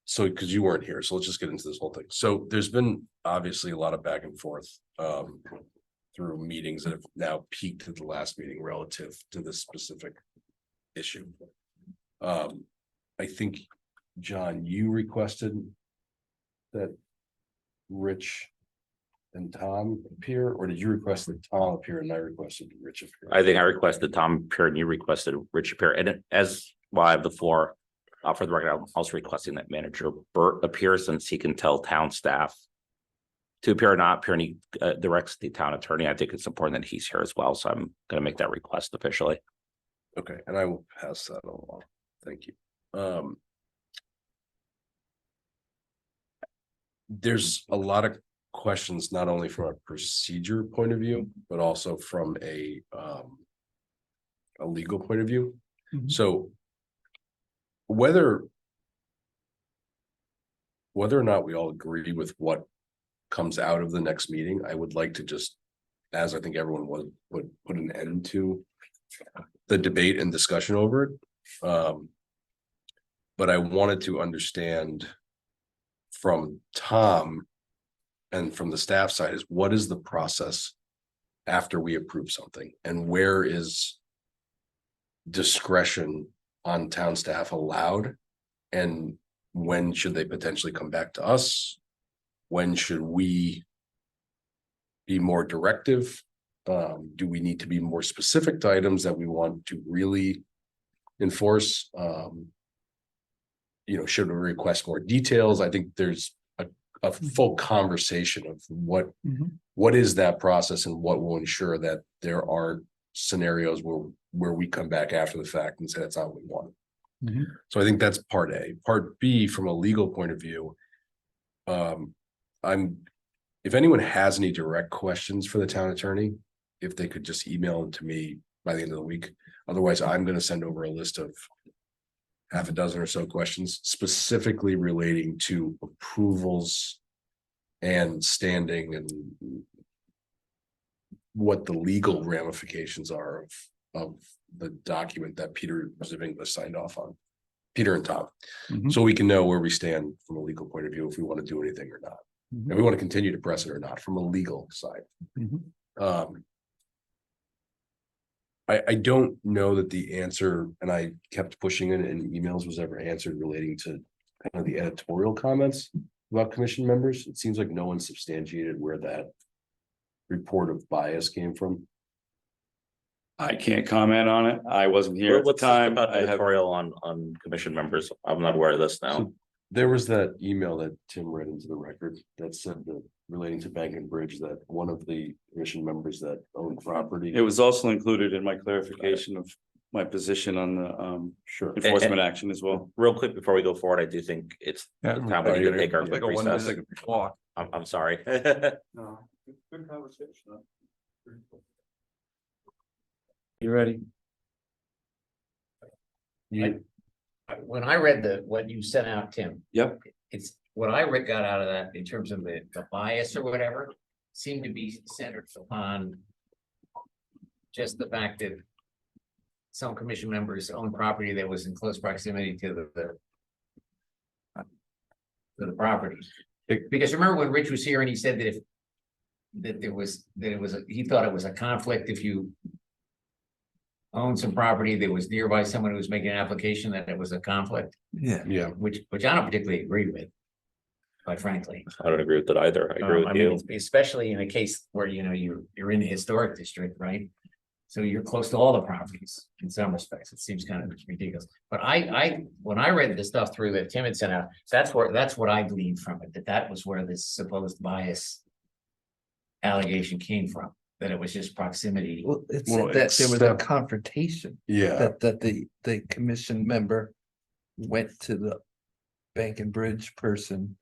So, because you weren't here, so let's just get into this whole thing. So there's been obviously a lot of back and forth. Through meetings that have now peaked at the last meeting relative to this specific. issue. I think, John, you requested that Rich and Tom appear, or did you request that Tom appear and I requested Rich appear? I think I requested Tom appear and you requested Rich appear. And as while I have the floor, for the record, I'm also requesting that manager Burt appear since he can tell town staff to appear or not appear, and he directs the town attorney. I think it's important that he's here as well. So I'm going to make that request officially. Okay, and I will pass that along. Thank you. There's a lot of questions, not only from a procedure point of view, but also from a legal point of view. So whether or not we all agree with what comes out of the next meeting, I would like to just, as I think everyone would put an end to the debate and discussion over it. But I wanted to understand from Tom and from the staff side is what is the process after we approve something, and where is discretion on town staff allowed, and when should they potentially come back to us? When should we be more directive? Do we need to be more specific to items that we want to really enforce? Should we request more details? I think there's a full conversation of what is that process and what will ensure that there aren't scenarios where we come back after the fact and say that's not what we want. So I think that's part A. Part B, from a legal point of view, if anyone has any direct questions for the town attorney, if they could just email them to me by the end of the week. Otherwise, I'm going to send over a list of half a dozen or so questions specifically relating to approvals and standing and what the legal ramifications are of the document that Peter Zivinglis signed off on. Peter and Tom. So we can know where we stand from a legal point of view, if we want to do anything or not. And we want to continue to press it or not from a legal side. I don't know that the answer, and I kept pushing it in emails, was ever answered relating to kind of the editorial comments about commission members. It seems like no one substantiated where that report of bias came from. I can't comment on it. I wasn't here at the What's time. about editorial on commission members? I'm not aware of this now. So there was that email that Tim read into the record that said that relating to Bank and Bridge, that one of the commission members that owned property. It was also included in my clarification of my position on the enforcement action as well. Real quick before we go forward, I do think it's time we need to take our quick recess. I'm sorry. No, good conversation. You ready? When I read what you sent out, Tim. Yep. It's what I got out of that in terms of the bias or whatever, seemed to be centered upon just the fact that some commission members own property that was in close proximity to the property. Because remember when Rich was here and he said that he thought it was a conflict if you own some property that was nearby someone who was making an application, that it was a conflict. Yeah. Which I don't particularly agree with, quite frankly. I don't agree with that either. I agree with you. Especially in a case where, you're in the historic district, right? So you're close to all the properties in some respects. It seems kind of ridiculous. But when I read the stuff through that Tim had sent out, that's what I gleaned from it, that was where this supposed bias allegation came from. That it was just proximity. Well, it said that there was a confrontation. Yeah. That the commission member went to the Bank and Bridge person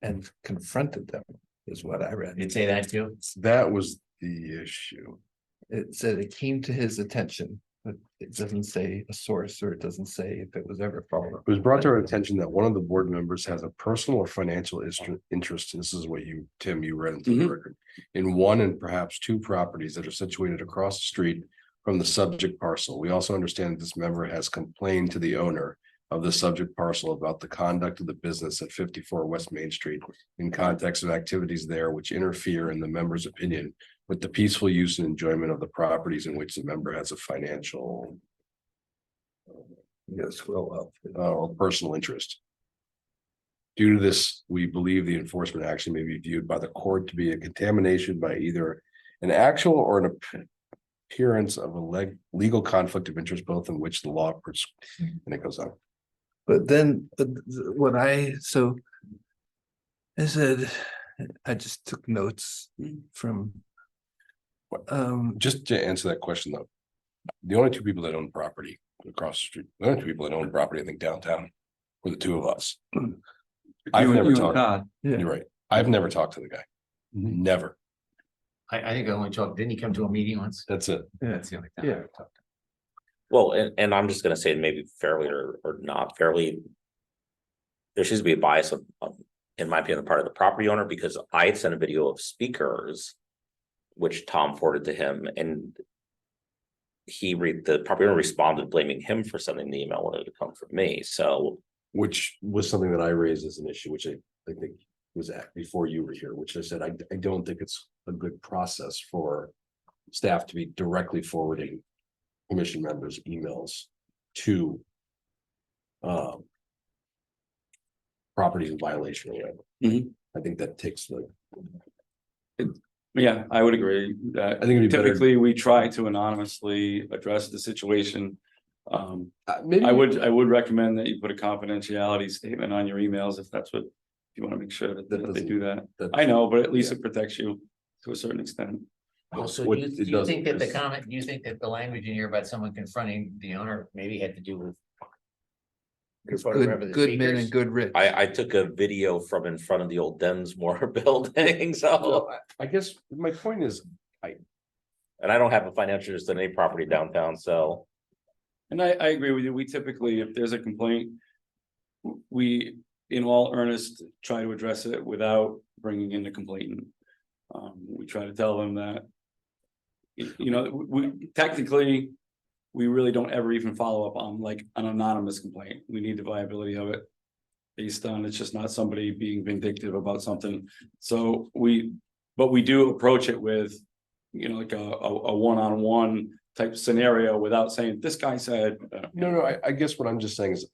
and confronted them, is what I read. You'd say that too? That was the issue. It said it came to his attention, but it doesn't say a source, or it doesn't say if it was ever followed up. It was brought to our attention that one of the board members has a personal or financial interest, and this is what Tim, you read into the record, in one and perhaps two properties that are situated across the street from the subject parcel. We also understand that this member has complained to the owner of the subject parcel about the conduct of the business at 54 West Main Street in context of activities there which interfere, in the member's opinion, with the peaceful use and enjoyment of the properties in which the member has a financial You gotta scroll up. or personal interest. Due to this, we believe the enforcement action may be viewed by the court to be a contamination by either an actual or an appearance of a legal conflict of interest, both in which the law and it goes on. But then what I said, I just took notes from. Just to answer that question though, the only two people that own property across the street, the only two people that own property, I think downtown, were the two of us. I've You never and talked, Todd. you're right, I've never talked to the guy, never, I think I only talked, didn't he come to a meeting once? that's it. That's the only time. Yeah. Well, and I'm just gonna say maybe fairly or not fairly. There seems to be a bias in my opinion, on the part of the property owner, because I had sent a video of speakers. Which Tom forwarded to him, and the property owner responded blaming him for sending the email when it had come from me, so. Which was something that I raised as an issue, which I think was before you were here, which I said, I don't think it's a good process for staff to be directly forwarding commission members' emails to properties in violation or whatever. I think that takes the. Yeah, I would agree that I think it'd be better. typically we try to anonymously address the situation. Maybe I would recommend that you put a confidentiality statement on your emails if that's what, if you want to make sure that they do that. I know, but at least it protects you to a certain extent. Also, What do it you does think that the is- comment, do you think that the language in here about someone confronting the owner maybe had to do with? Good men and good rich. I took a video from in front of the old Densmore building, so, I guess my point is, and I don't have a financial interest in any property downtown, so. And I agree with you. We typically, if there's a complaint, we, in all earnest, try to address it without bringing in the complainant. We try to tell them that, you know, we technically, we really don't ever even follow up on like an anonymous complaint. We need the viability of it based on, it's just not somebody being vindictive about something. So but we do approach it with, you know, like a one-on-one type scenario without saying, this guy said. no, I guess what I'm just saying is,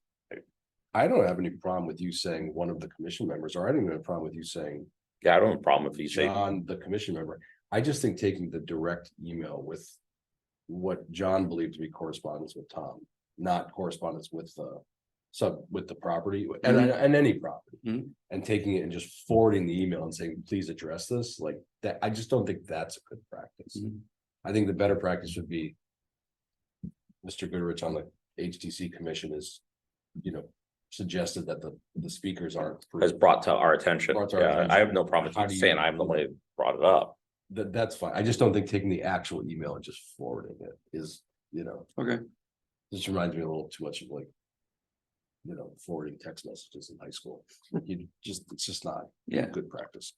I don't have any problem with you saying one of the commission members, or I don't even have a problem with you saying Yeah, I don't have a problem if you say, John, the commission member. I just think taking the direct email with what John believed to be correspondence with Tom, not correspondence with with the property and any property. Mhm. And taking it and just forwarding the email and saying, please address this, like that, I just don't think that's a good practice. Mhm. I think the better practice would be Mr. Goodrich on the HTC commission is, you know, suggested that the speakers aren't. has brought to our attention. Brought to our Yeah, attention. I have no problem How with do you you- saying I'm the one who brought it up. That's fine. I just don't think taking the actual email and just forwarding it is, you know, Okay, this reminds me a little too much of like, you know, forwarding text messages in high school. It's just not yeah. good practice.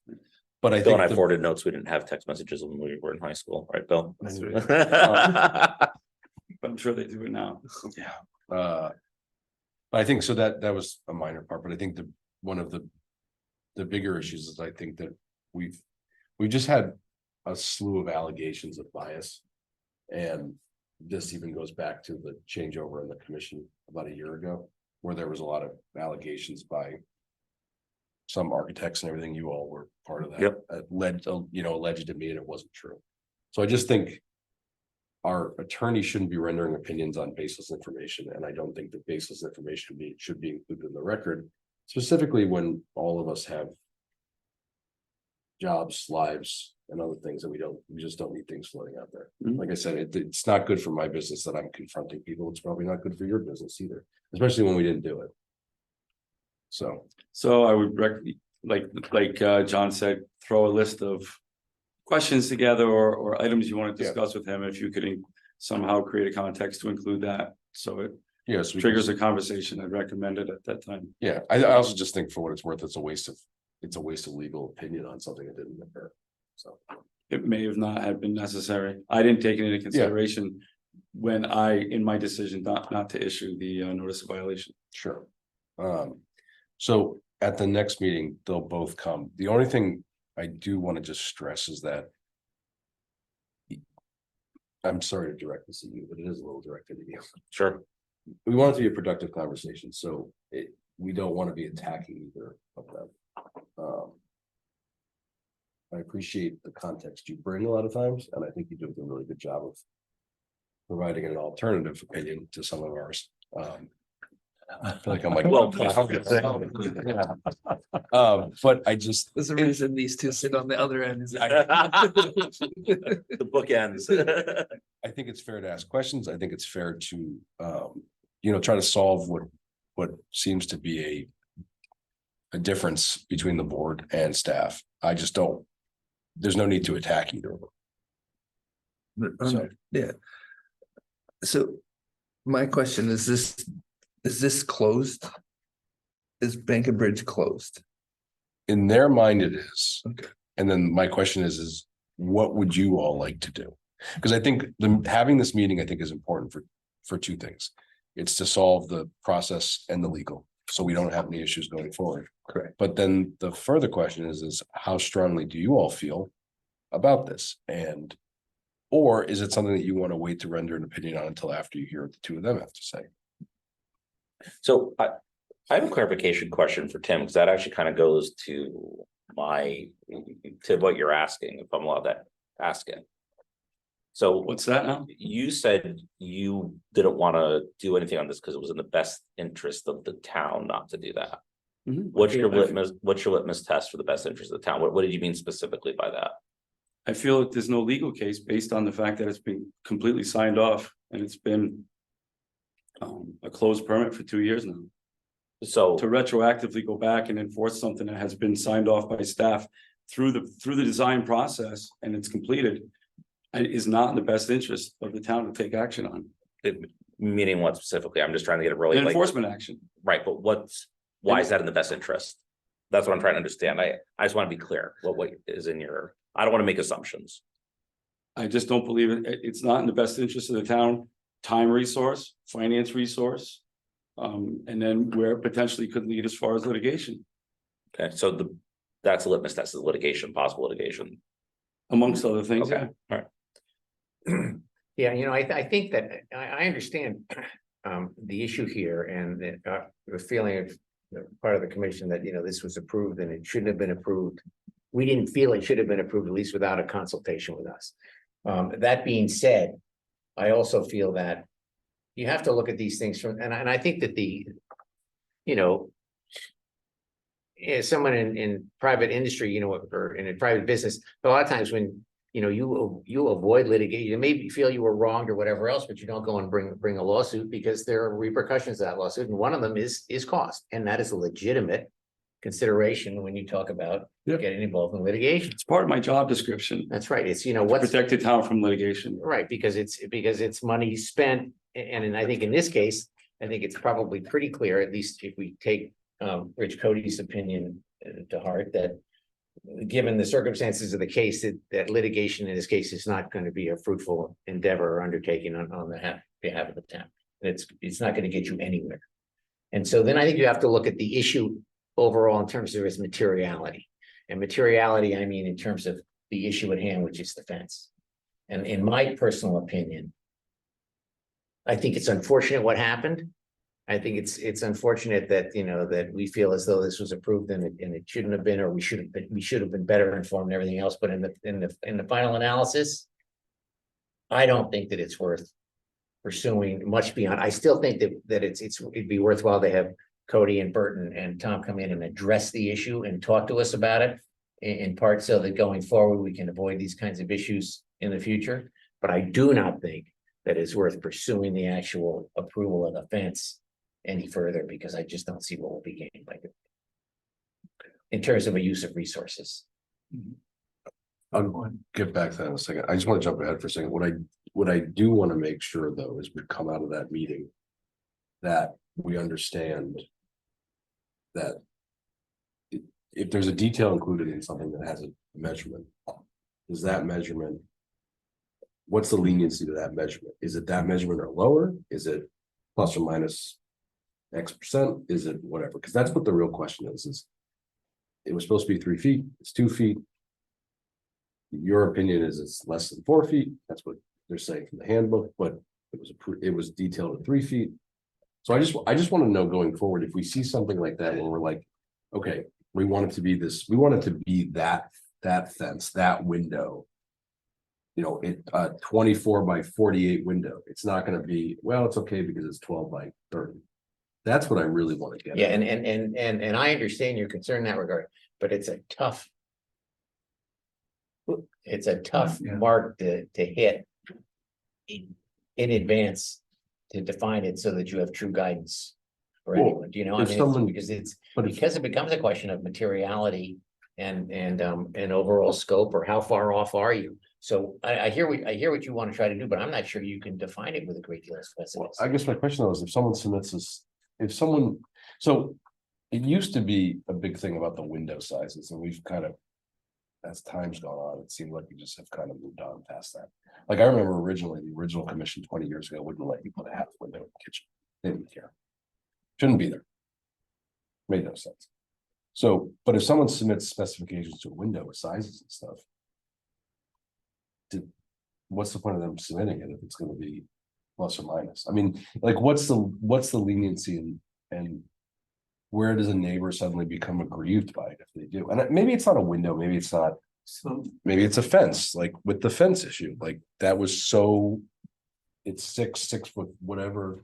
But I Bill and I think, forwarded notes. We didn't have text messages when we were in high school, right, Bill? That's right. But I'm sure they do it now. yeah, but I think so that was a minor part, but I think one of the bigger issues is I think that we've just had a slew of allegations of bias. And this even goes back to the changeover in the commission about a year ago, where there was a lot of allegations by some architects and everything. You all were part of that. Yep. Alleged to me, and it wasn't true. So I just think our attorney shouldn't be rendering opinions on baseless information, and I don't think that baseless information should be included in the record, specifically when all of us have jobs, lives, and other things that we just don't need things floating out there. Mhm. Like I said, it's not good for my business that I'm confronting people. It's probably not good for your business either, especially when we didn't do it. So I would like John said, throw a list of questions together or items you want to discuss with him. If you could somehow create a context to include that, so it yes, triggers a conversation, I'd recommend it at that time. Yeah, I also just think for what it's worth, it's a waste of legal opinion on something that didn't occur. So It may have not have been necessary. I didn't take it into consideration when in my decision not to issue the notice of violation. sure. So at the next meeting, they'll both come. The only thing I do want to just stress is that I'm sorry to direct this at you, but it is a little directed at you. Sure. we want it to be a productive conversation, so we don't want to be attacking either of them. I appreciate the context you bring a lot of times, and I think you do a really good job of providing an alternative opinion to some of ours. I feel like I'm like, well, but I just. There's a reason these two sit on the other end. The bookends. I think it's fair to ask questions. I think it's fair to, try to solve what seems to be a difference between the board and staff. I just don't, there's no need to attack either of them. Yeah. So my question is this closed? Is Bank and Bridge closed? In their mind, it is. Okay. And then my question is what would you all like to do? Because I think having this meeting, I think, is important for two things. It's to solve the process and the legal, so we don't have any issues going forward. Correct. But then the further question is how strongly do you all feel about this? Or is it something that you want to wait to render an opinion on until after you hear what the two of them have to say? So I have a clarification question for Tim, because that actually kind of goes to what you're asking, if I'm allowed to ask it. So What's that now? you said you didn't want to do anything on this because it was in the best interest of the town not to do that. What's your litmus test for the best interest of the town? What did you mean specifically by that? I feel that there's no legal case based on the fact that it's been completely signed off and it's been a closed permit for 2 years now. So To retroactively go back and enforce something that has been signed off by staff through the design process and it's completed is not in the best interest of the town to take action on. meaning what specifically? I'm just trying to get it really An like, enforcement action. right, but why is that in the best interest? That's what I'm trying to understand. I just want to be clear what is in your, I don't want to make assumptions. I just don't believe it's not in the best interest of the town, time resource, finance resource. And then where it potentially could lead as far as litigation, Okay, so that's a litmus test, is litigation, possible litigation. amongst other things. Okay, all right. Yeah, I think that I understand the issue here and the feeling of part of the commission that, this was approved and it shouldn't have been approved. We didn't feel it should have been approved, at least without a consultation with us. That being said, I also feel that you have to look at these things from, and I think that someone in private industry, or in a private business, a lot of times when you avoid litigation, you maybe feel you were wronged or whatever else, but you don't go and bring a lawsuit because there are repercussions to that lawsuit, and one of them is cost, and that is a legitimate consideration when you talk about getting involved in litigation. It's part of my job description. That's right. It's Protect the town from litigation. right, because it's money spent, and I think in this case, I think it's probably pretty clear, at least if we take Rich Cody's opinion to heart, that given the circumstances of the case, that litigation in this case is not going to be a fruitful endeavor or undertaking on behalf of the town. It's not going to get you anywhere. And so then I think you have to look at the issue overall in terms of its materiality. And materiality, I mean, in terms of the issue at hand, which is the fence. And in my personal opinion, I think it's unfortunate what happened. I think it's unfortunate that, that we feel as though this was approved and it shouldn't have been, or we should have been better informed and everything else. But in the final analysis, I don't think that it's worth pursuing much beyond. I still think that it'd be worthwhile to have Cody and Burton and Tom come in and address the issue and talk to us about it in part, so that going forward, we can avoid these kinds of issues in the future. But I do not think that it's worth pursuing the actual approval of the fence any further, because I just don't see what will be gained by it in terms of a use of resources. I'll get back to that in a second. I just want to jump ahead for a second. What I do want to make sure, though, is we come out of that meeting that we understand that if there's a detail included in something that has a measurement, is that measurement, what's the leniency to that measurement? Is it that measurement or lower? Is it plus or minus X%? Is it whatever? Because that's what the real question is it was supposed to be 3 feet, it's 2 feet. Your opinion is it's less than 4 feet. That's what they're saying from the handbook, but it was detailed at 3 feet. So I just want to know going forward, if we see something like that, where we're like, okay, we want it to be this, we want it to be that fence, that window. You know, 24 by 48 window. It's not gonna be, well, it's okay because it's 12 by 30. That's what I really want to get. Yeah, at. and I understand your concern in that regard, but it's a tough. It's a tough mark to hit. In advance to define it so that you have true guidance. For Well, anyone, do you know, I if mean, someone- because it's, But if, because it becomes a question of materiality. And overall scope, or how far off are you? So I hear what you want to try to do, but I'm not sure you can define it with a great deal of well, specificity. I guess my question though is, if someone submits this, if someone, so. It used to be a big thing about the window sizes, and we've kind of. As time's gone on, it seemed like we just have kind of moved on past that. Like I remember originally, the original commission 20 years ago wouldn't let you put a half window in the kitchen. They didn't care. Shouldn't be there. Made no sense. So, but if someone submits specifications to a window with sizes and stuff. What's the point of them submitting it if it's gonna be plus or minus? I mean, like, what's the leniency and. Where does a neighbor suddenly become aggrieved by it if they do? And maybe it's not a window, maybe it's not. Maybe it's a fence, like with the fence issue, like that was so. It's 6 foot, whatever.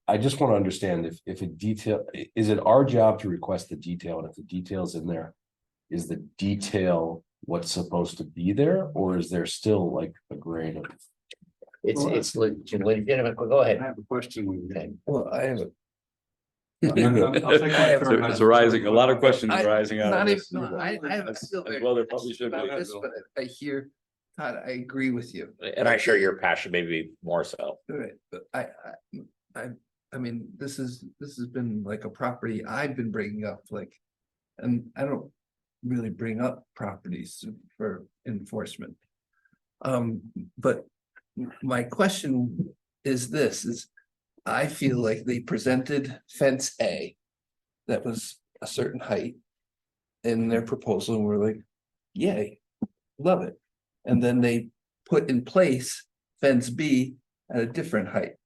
I just want to understand if a detail, is it our job to request the detail, and if the detail's in there? Is the detail what's supposed to be there, or is there still like a grain of? It's legitimate, but go ahead. I have a question. Okay. Well, I have. It's rising, a lot of questions I- rising out of Not even, this. no, I have As still. well, there probably should about be. this, but I hear, Todd, I agree with you. And I share your passion, maybe more so. Right, but I mean, this has been like a property I've been bringing up, like, and I don't really bring up properties for enforcement. But my question is this, is I feel like they presented fence A that was a certain height in their proposal, and we're like, yay, love it. And then they put in place fence B at a different height.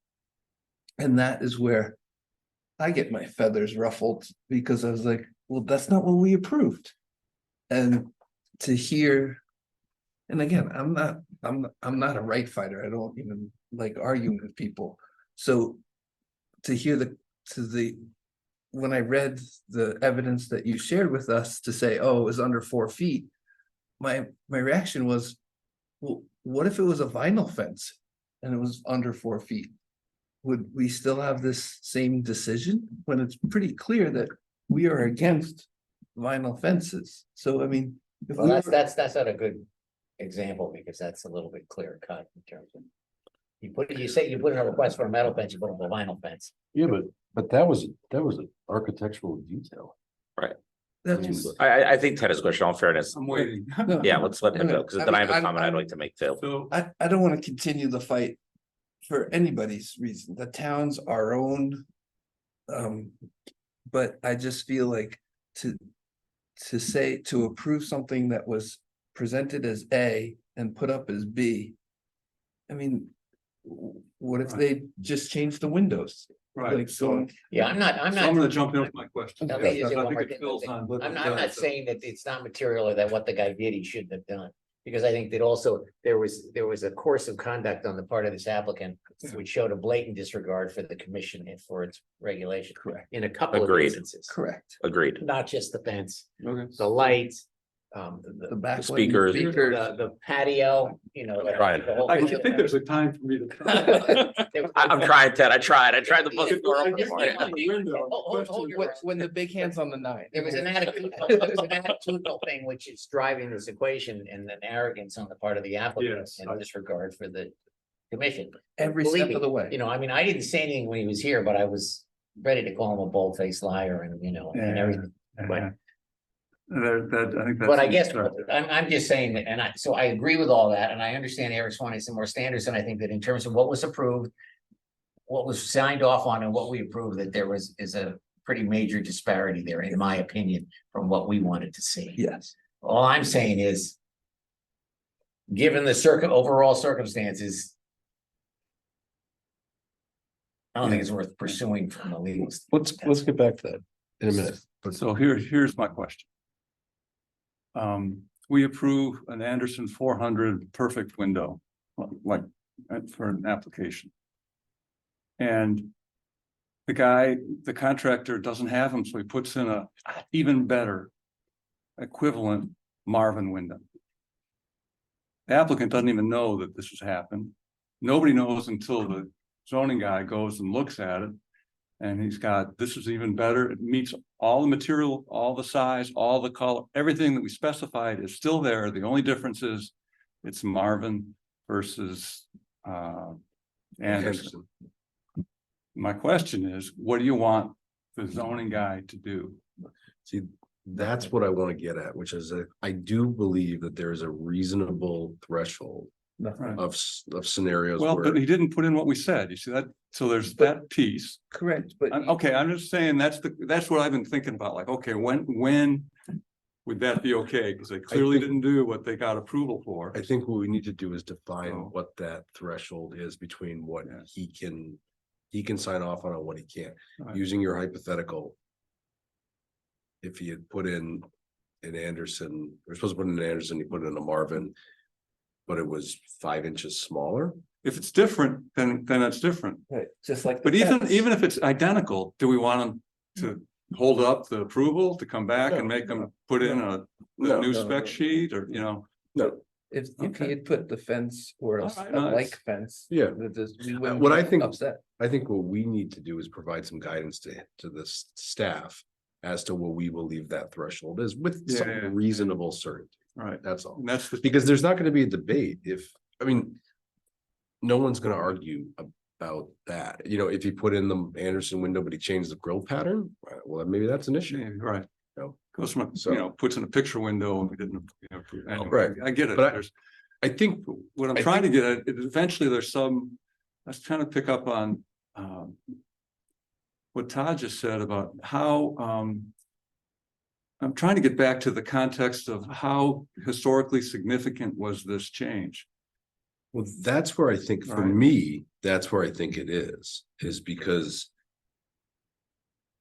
And that is where I get my feathers ruffled, because I was like, well, that's not what we approved. And to hear, and again, I'm not a right fighter. I don't even like arguing with people. So to hear when I read the evidence that you shared with us to say, oh, it was under 4 feet, my reaction was, well, what if it was a vinyl fence and it was under 4 feet? Would we still have this same decision when it's pretty clear that we are against vinyl fences? So, I mean, if Well, we that's not a good example, because that's a little bit clear cut in terms of. You say you put in a request for a metal fence, you put up a vinyl fence. Yeah, but that was an architectural detail. that's, I think Ted has a question, all fairness. I'm waiting. Yeah, let's let him go, because then I have a I mean, comment I'd like to make too. So, I don't want to continue the fight for anybody's reason. The town's our own. But I just feel like to approve something that was presented as A and put up as B. I mean, what if they just changed the windows? right, Like, so Yeah, I'm so I'm not, gonna jump in with my question. Let me just because say I one think more it thing. builds on what I'm was not done. saying that it's not material, or that what the guy did, he shouldn't have done. Because I think that also there was a course of conduct on the part of this applicant, which showed a blatant disregard for the commission and for its regulation. Correct. In a couple of Agreed. instances, Correct. Agreed. not just the fence, Okay. the lights, The the back. speakers. the patio, like Right. the whole I thing. think there's a time for me to. I'm trying, Ted, I tried to bust the door open for you. Hold your horse. When the big hand's on the 9. There was an attitudinal thing which is driving this equation, and an arrogance on the part of the applicant Yes, and disregard for the commission. Every Believe step me, of the way. I mean, I didn't say anything when he was here, but I was ready to call him a bold-faced liar and, and everything. But I think that's. But I guess I'm just saying that, so I agree with all that, and I understand Eric's wanting some more standards, and I think that in terms of what was approved, what was signed off on and what we approved, that there is a pretty major disparity there, in my opinion, from what we wanted to see. Yes. All I'm saying is, given the overall circumstances, I don't think it's worth pursuing from the legal. Let's get back to that in a minute. So here's my question. We approve an Anderson 400 perfect window, like for an application. And the contractor doesn't have them, so he puts in a even better equivalent Marvin window. The applicant doesn't even know that this has happened. Nobody knows until the zoning guy goes and looks at it. And he's got, this is even better. It meets all the material, all the size, all the color, everything that we specified is still there. The only difference is it's Marvin versus Anderson. My question is, what do you want the zoning guy to do? See, that's what I want to get at, which is that I do believe that there is a reasonable threshold Right. of scenarios. Well, where but he didn't put in what we said. You see that? So there's that piece. Correct, but Okay, I'm just saying that's what I've been thinking about. Like, okay, when would that be okay? Because they clearly didn't do what they got approval for. I think what we need to do is define Oh. what that threshold is between what Yeah. he can sign off on and what he can't. Right. Using your hypothetical, if he had put in an Anderson, we're supposed to put in an Anderson, he put in a Marvin, but it was 5 inches smaller. If it's different, then it's different. right, just like. But even if it's identical, do we want them to hold up the approval to come back and make them put in a No, new no, spec no. sheet or, you know? No, If Okay. he had put the fence or a All right, a nice. like fence. Yeah. We wouldn't What I be think- upset. I think what we need to do is provide some guidance to the staff as to what we believe that threshold is with some Yeah. reasonable certainty. Right. That's all. And that's the, Because there's not going to be a debate no one's going to argue about that. You know, if he put in the Anderson window, but he changed the grill pattern, well, maybe that's an issue. yeah, right. No. Goes from, So- puts in a picture window and we didn't, anyway, Right. I get it. But There's, I think what I'm I trying to get at, is eventually there's some, let's trying to pick up on, what Todd just said about how, I'm trying to get back to the context of how historically significant was this change? well, that's where I think for Right. me, that's where I think it is because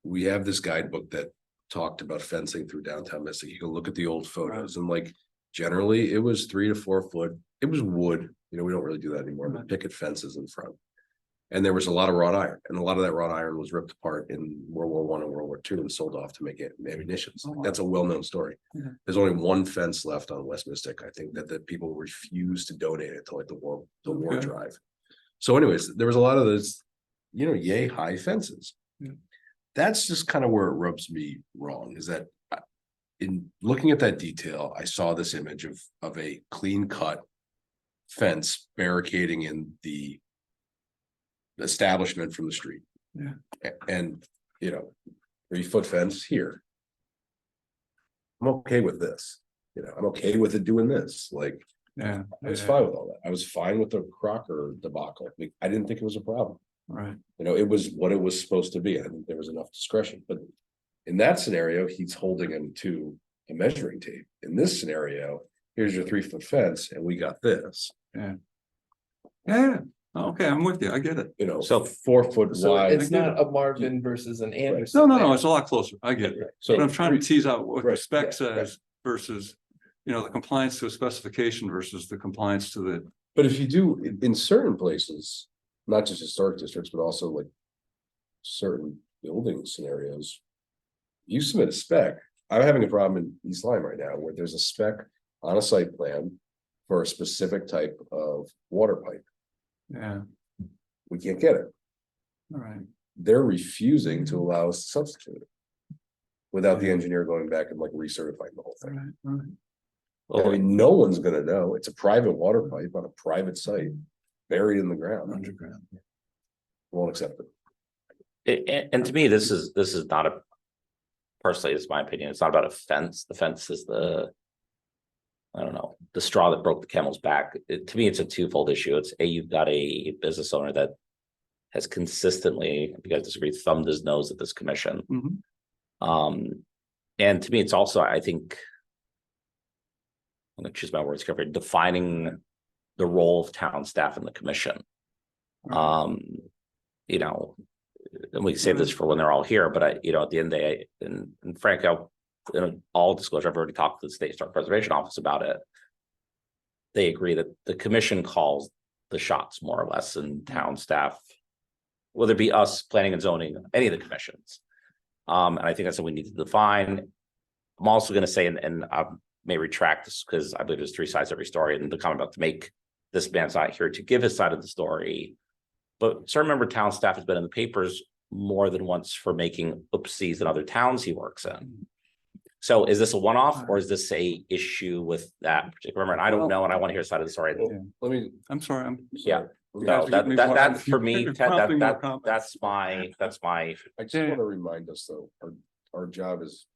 we have this guidebook that talked about fencing through downtown Mystic. You can look at the old photos and like generally it was 3 to 4 foot. It was wood. You know, we don't really do that anymore, but Right. picket fences in front. And there was a lot of wrought iron, and a lot of that wrought iron was ripped apart in World War I and World War II and sold off to make it ammunition. Oh, wow. That's a well-known story. Yeah. There's only one fence left on West Mystic. I think that people refuse to donate it to like the war Okay. drive. So anyways, there was a lot of those, yay high fences. Yeah. That's just kind of where it rubs me wrong, is that in looking at that detail, I saw this image of a clean cut fence barricading in the establishment from the street. Yeah. And 3-foot fence here. I'm okay with this. I'm okay with it doing this. Like, Yeah. I was yeah, fine with all that. I was fine with the Crocker debacle. Like, I didn't think it was a problem. Right. It was what it was supposed to be. I think there was enough discretion, but in that scenario, he's holding him to a measuring tape. In this scenario, here's your 3-foot fence and we got this, Yeah. Okay, I'm with you. I get it. So- 4 foot So wide. it's not a Marvin versus an Anderson. No, there. it's a lot closer. I get it. So But I'm trying to tease out what the Right, spec yeah, says versus, the compliance to a specification versus the compliance to the, But if you do, in certain places, not just historic districts, but also like certain building scenarios. You submit a spec. I'm having a problem in East Lyme right now where there's a spec on a site plan for a specific type of water pipe. yeah, We can't get it. all right. They're refusing to allow us to substitute it. Without the engineer going back and like recertifying the whole All thing. right, all right. I mean, no one's gonna know. It's a private water pipe on a private site, buried in the ground. Underground. Won't accept it. And to me, this is not a, personally, it's my opinion, it's not about a fence. The fence is I don't know, the straw that broke the camel's back. To me, it's a twofold issue. It's you've got a business owner that has consistently, if you guys disagree, thumbed his nose at this commission. Mhm. And to me, it's also, I think, I'm gonna choose my words carefully, defining the role of town staff in the commission. you know, and we can save this for when they're all here, but at the end of the day, and Frank, in all disclosure, I've already talked to the State Historic Preservation Office about it. They agree that the commission calls the shots more or less, and town staff, whether it be us, planning and zoning, any of the commissions. And I think that's what we need to define. I'm also going to say, and I may retract this because I believe there's 3 sides to every story, and the comment about to make this man's not here to give his side of the story. But certain member town staff has been in the papers more than once for making oopsies in other towns he works in. So is this a one-off, or is this a issue with that particular member? And I don't know, and I want to hear his side of the story. Let me, I'm sorry, Yeah. let me No, ask you- that for me, You're Ted, prompting more comments. that's my. I just want to remind us though, our job is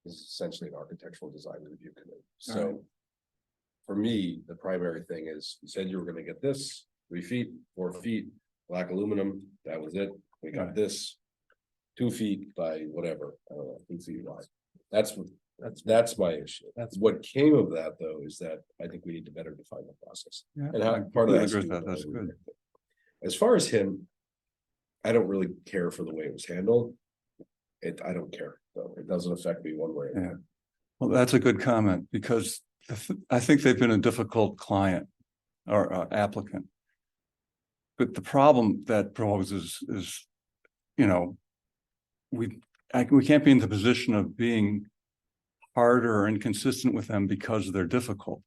essentially an architectural design review committee. So Alright. for me, the primary thing is, you said you were gonna get this, 3 feet, 4 feet, black aluminum, that was it. We got Right. this 2 feet by whatever, I don't know, 2 feet wide. That's my issue. That's- What came of that though, is that I think we need to better define the process. Yeah, And how I part of completely that. agree with that. That's good. As far as him, I don't really care for the way it was handled. I don't care, though. It doesn't affect me one way or Yeah. another. Well, that's a good comment, because I think they've been a difficult client or applicant. But the problem that poses is, you know, we can't be in the position of being harder or inconsistent with them because they're difficult.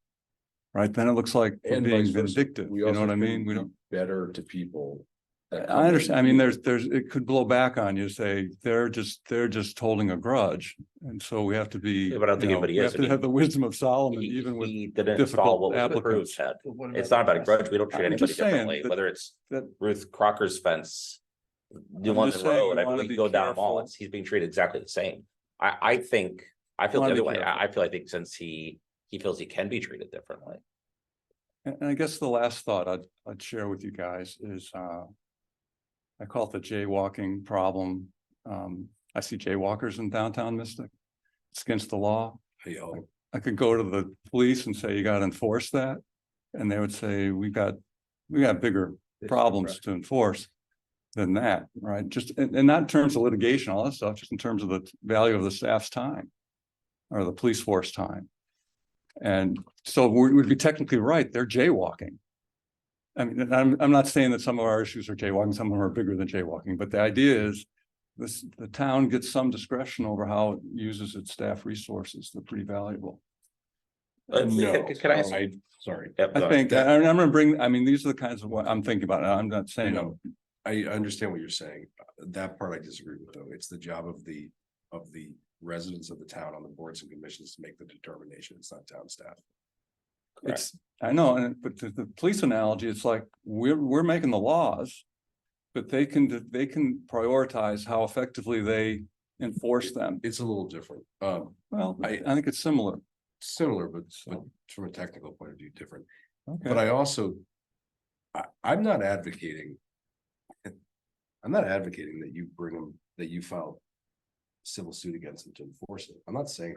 Right? Then it looks like we're And being vice versa. vindictive, We you know also what I shouldn't mean? We be don't. Better to people. that come I in. understand. I mean, there's, it could blow back on you, say, they're just holding a grudge. And so we have to be, Yeah, but I don't think you know, anybody we is. have to have the wisdom of Solomon, He even with didn't install what was approved, Ted. It's not about a grudge. We don't treat I'm anybody just saying differently, that- whether it's that, Ruth Crocker's fence. New I'm London just saying, Road, we I wanna mean, we be can go down them all. careful. He's being treated exactly the same. I think, I feel the Wanna be other way. careful. I think since he feels he can be treated differently. and I guess the last thought I'd share with you guys is, I call it the jaywalking problem. I see jaywalkers in downtown Mystic. It's against the law. Hey, oh, I could go to the police and say, you gotta enforce that. And they would say, we got bigger problems to enforce than that, right? Just, and not in terms of litigation, all that stuff, just in terms of the value of the staff's time or the police force time. And so we'd be technically right, they're jaywalking. I mean, I'm not saying that some of our issues are jaywalking, some of them are bigger than jaywalking, but the idea is the town gets some discretion over how it uses its staff resources. They're pretty valuable. no, Can I? sorry. Yep, I go think, I'm gonna bring, I mean, these are the kinds of what I'm thinking about. I'm not I saying, know, I understand what you're saying. That part I disagree with, though. It's the job of the residents of the town on the boards and commissions to make the determination. It's not town staff. it's, I know, but the police analogy, it's like, we're making the laws. But they can prioritize how effectively they enforce them. It's a little different. Well, I think it's similar. Similar, but from a technical point of view, different. Okay. But I also, I'm not advocating. I'm not advocating that you bring them, that you file civil suit against them to enforce it. I'm not saying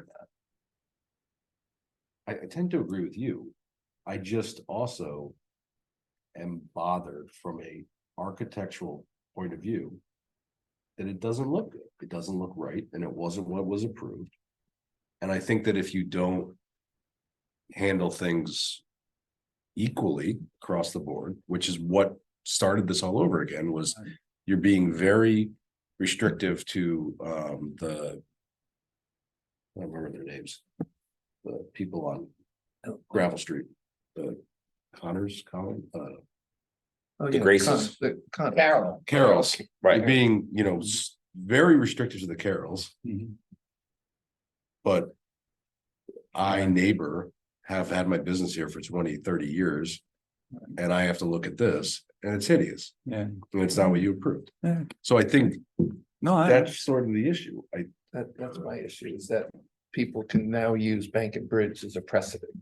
that. I tend to agree with you. I just also am bothered from a architectural point of view that it doesn't look good. It doesn't look right, and it wasn't what was approved. And I think that if you don't handle things equally across the board, which is what started this all over again, was you're being very restrictive to the, I don't remember their names, the people on Gravel Street, the Colin, The Graces. Carols, Right. You're being, very restrictive to the Carols. Mhm. But I, neighbor, have had my business here for 20, 30 years. And I have to look at this and it's hideous Yeah. and it's not what you approved. Yeah. So I think No, that's sort of the issue. That's my issue, is that people can now use Bank and Bridge as a precedent.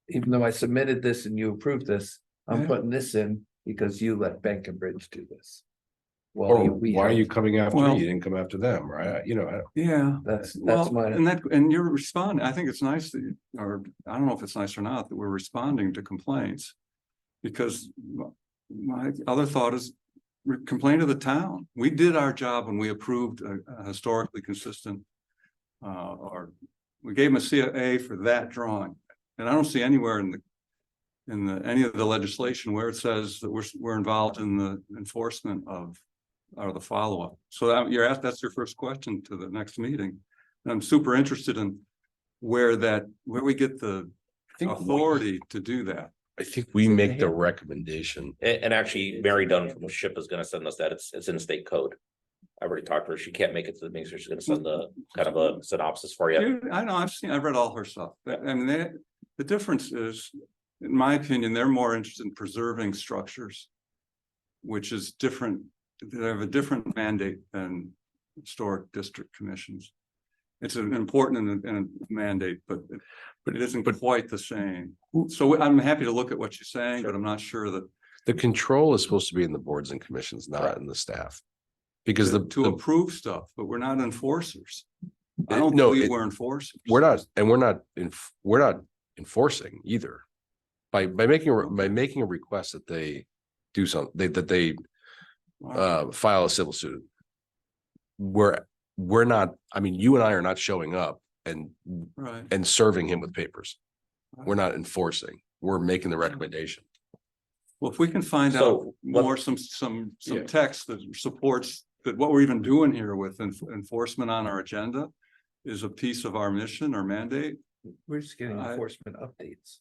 Even though I submitted this and you approved this, I'm Yeah. putting this in because you let Bank and Bridge do this. Well, Or why are you coming after Well- me? You didn't come after them, right? yeah. That's Well, my, and you're responding, I think it's nice that, or I don't know if it's nice or not, that we're responding to complaints. Because my other thought is, complain to the town. We did our job when we approved a historically consistent. Or we gave them a CA for that drawing. And I don't see anywhere in any of the legislation where it says that we're involved in the enforcement of, or the follow-up. So that's your first question to the next meeting. And I'm super interested in where we get the authority to do that. I think we make the recommendation. And actually, Mary Dunn from SHIP is gonna send us that. It's in state code. I already talked to her. She can't make it to the meeting, so she's gonna send the kind of a synopsis for you. I know, I've read all her stuff. I mean, the difference is, in my opinion, they're more interested in preserving structures, which is different. They have a different mandate than historic district commissions. It's an important and a mandate, but it isn't quite the same. So I'm happy to look at what you're saying, but I'm not sure that The control is supposed to be in the boards and commissions, not in the staff. Because to approve stuff, but we're not enforcers. I don't No, believe we're enforcers. we're not enforcing either. By making a request that they do something, that they file a civil suit. We're not, I mean, you and I are not showing up and serving him with papers. We're not enforcing, we're making the recommendation. Well, if we can find out more, some text that supports that what we're even doing here with enforcement on our agenda is a piece of our mission or mandate. We're just getting enforcement updates.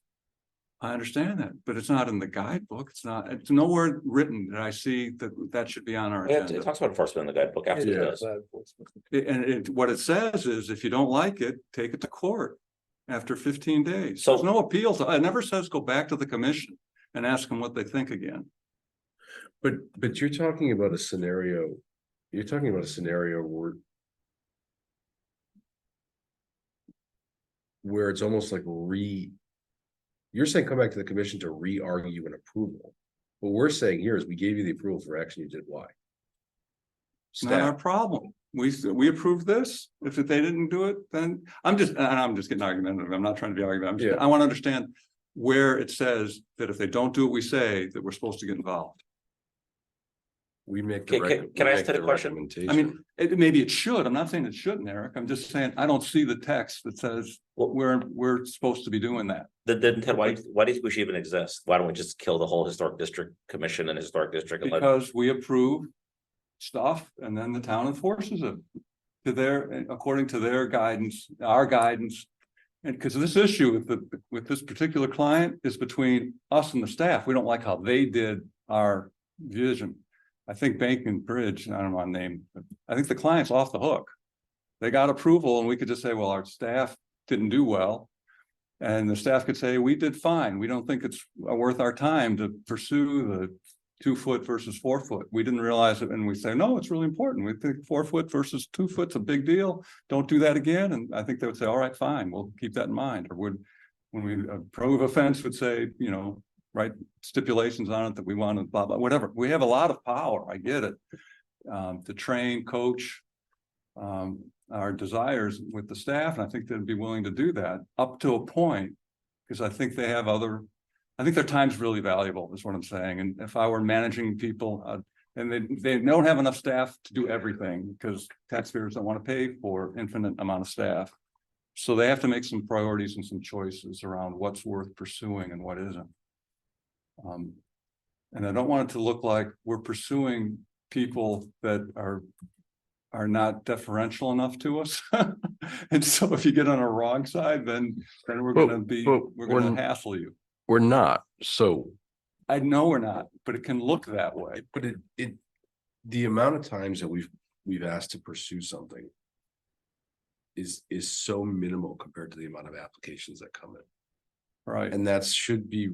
I understand that, but it's not in the guidebook. It's nowhere written that I see that should be on our agenda. It talks about enforcement in the guidebook. Absolutely does. What it says is, if you don't like it, take it to court after 15 days. So there's no appeals. It never says go back to the commission and ask them what they think again. But you're talking about a scenario. You're talking about a scenario where it's almost like you're saying come back to the commission to re-argue an approval. What we're saying here is we gave you the approval for action, you did why? It's not our problem. We approved this. If they didn't do it, then I'm just getting argumentative. I'm not trying to be argumentative. I want to understand where it says that if they don't do what we say, that we're supposed to get involved. We make can I ask the question? I mean, maybe it should. I'm not saying it shouldn't, Eric. I'm just saying I don't see the text that says we're supposed to be doing that. Then Ted, why do you think we should even exist? Why don't we just kill the whole historic district commission and historic district? Because we approve stuff and then the town enforces it according to their guidance, our guidance. And because this issue with this particular client is between us and the staff. We don't like how they did our vision. I think Bank and Bridge, I don't know my name, but I think the client's off the hook. They got approval and we could just say, well, our staff didn't do well. And the staff could say, we did fine. We don't think it's worth our time to pursue the 2 foot versus 4 foot. We didn't realize it. And we say, no, it's really important. We think 4 foot versus 2 foot's a big deal. Don't do that again. And I think they would say, all right, fine, we'll keep that in mind. Or when we approve a fence would say, write stipulations on it that we want to blah, blah, whatever. We have a lot of power. I get it. To train, coach, our desires with the staff. And I think they'd be willing to do that up to a point, because I think they have I think their time's really valuable is what I'm saying. And if I were managing people and they don't have enough staff to do everything because taxpayers don't want to pay for infinite amount of staff. So they have to make some priorities and some choices around what's worth pursuing and what isn't. And I don't want it to look like we're pursuing people that are not deferential enough to us. And so if you get on a wrong side, then we're going to hassle you. We're not. So I know we're not, but it can look that way. But the amount of times that we've asked to pursue something is so minimal compared to the amount of applications that come in. Right. And that should be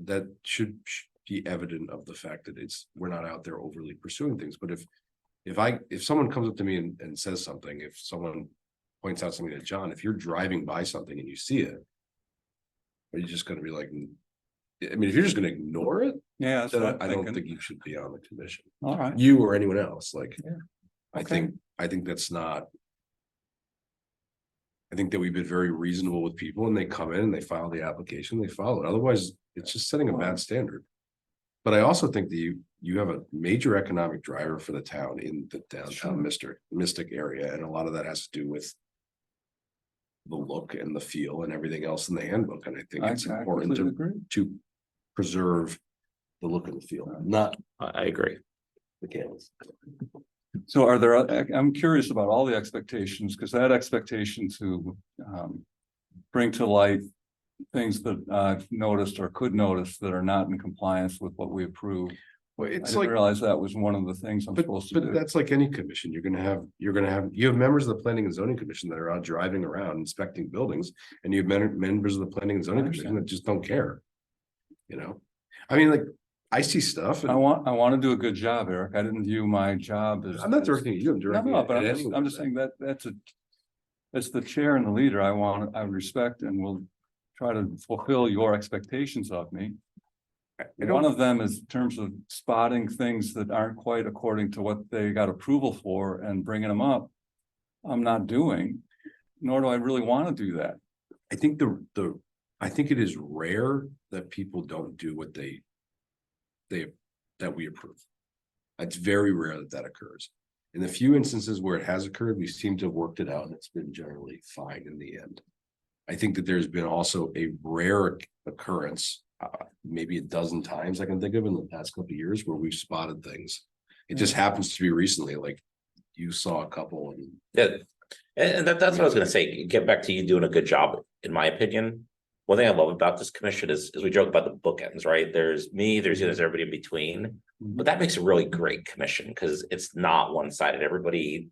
that should be evident of the fact that we're not out there overly pursuing things. But if someone comes up to me and says something, if someone points out something to John, if you're driving by something and you see it, are you just going to be like, I mean, if you're just going to ignore it, yeah, then I don't think you should be on the commission. All right. You or anyone else. Like, yeah. Okay. I think that's not. I think that we've been very reasonable with people and they come in and they file the application, they follow it. Otherwise, it's just setting a bad standard. But I also think that you have a major economic driver for the town in the downtown Mystic area, and a lot of that has to do with the look and the feel and everything else in the handbook, and I think it's important to preserve the look and the feel, not I agree. the canvas. So are there, I'm curious about all the expectations, because that expectation to bring to light things that I've noticed or could notice that are not in compliance with what we approve. Well, I it's didn't like, realize that was one of the things I'm supposed to but do. that's like any commission. You have members of the planning and zoning commission that are out driving around inspecting buildings, and you have members of the planning and zoning commission that just don't care. You know, I mean, like, I see stuff. I want to do a good job, Eric. I didn't view my job as. I'm not directing at you, I'm directing. No, but at I'm just saying that that's the chair and the leader I respect and will try to fulfill your expectations of me. One of them is in terms of spotting things that aren't quite according to what they got approval for and bringing them up. I'm not doing, nor do I really want to do that. I think I think it is rare that people don't do what that we approve. It's very rare that occurs. In the few instances where it has occurred, we seem to have worked it out and it's been generally fine in the end. I think that there's been also a rare occurrence, maybe a dozen times I can think of in the past couple of years where we've spotted things. It just happens to be recently, like you saw a couple and. Yeah, and that's what I was gonna say, get back to you doing a good job, in my opinion. One thing I love about this commission is we joke about the bookends, right? There's me, there's you, there's everybody in between. But that makes a really great commission because it's not one-sided. Everybody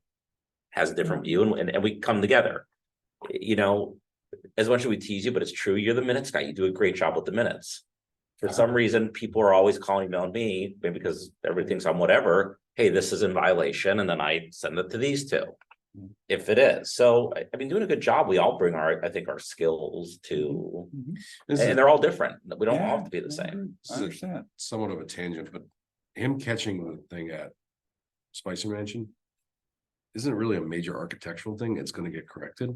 has a different view and we come together. You know, as much as we tease you, but it's true, you're the minutes guy. You do a great job with the minutes. For some reason, people are always calling on me, maybe because everybody thinks I'm whatever. Hey, this is in violation, and then I send it to these two. If it is. So I mean, doing a good job, we all bring I think our skills to, and they're all different. We don't all have to be the same. I understand. Somewhat of a tangent, but him catching the thing at Spicer Mansion isn't really a major architectural thing. It's going to get corrected.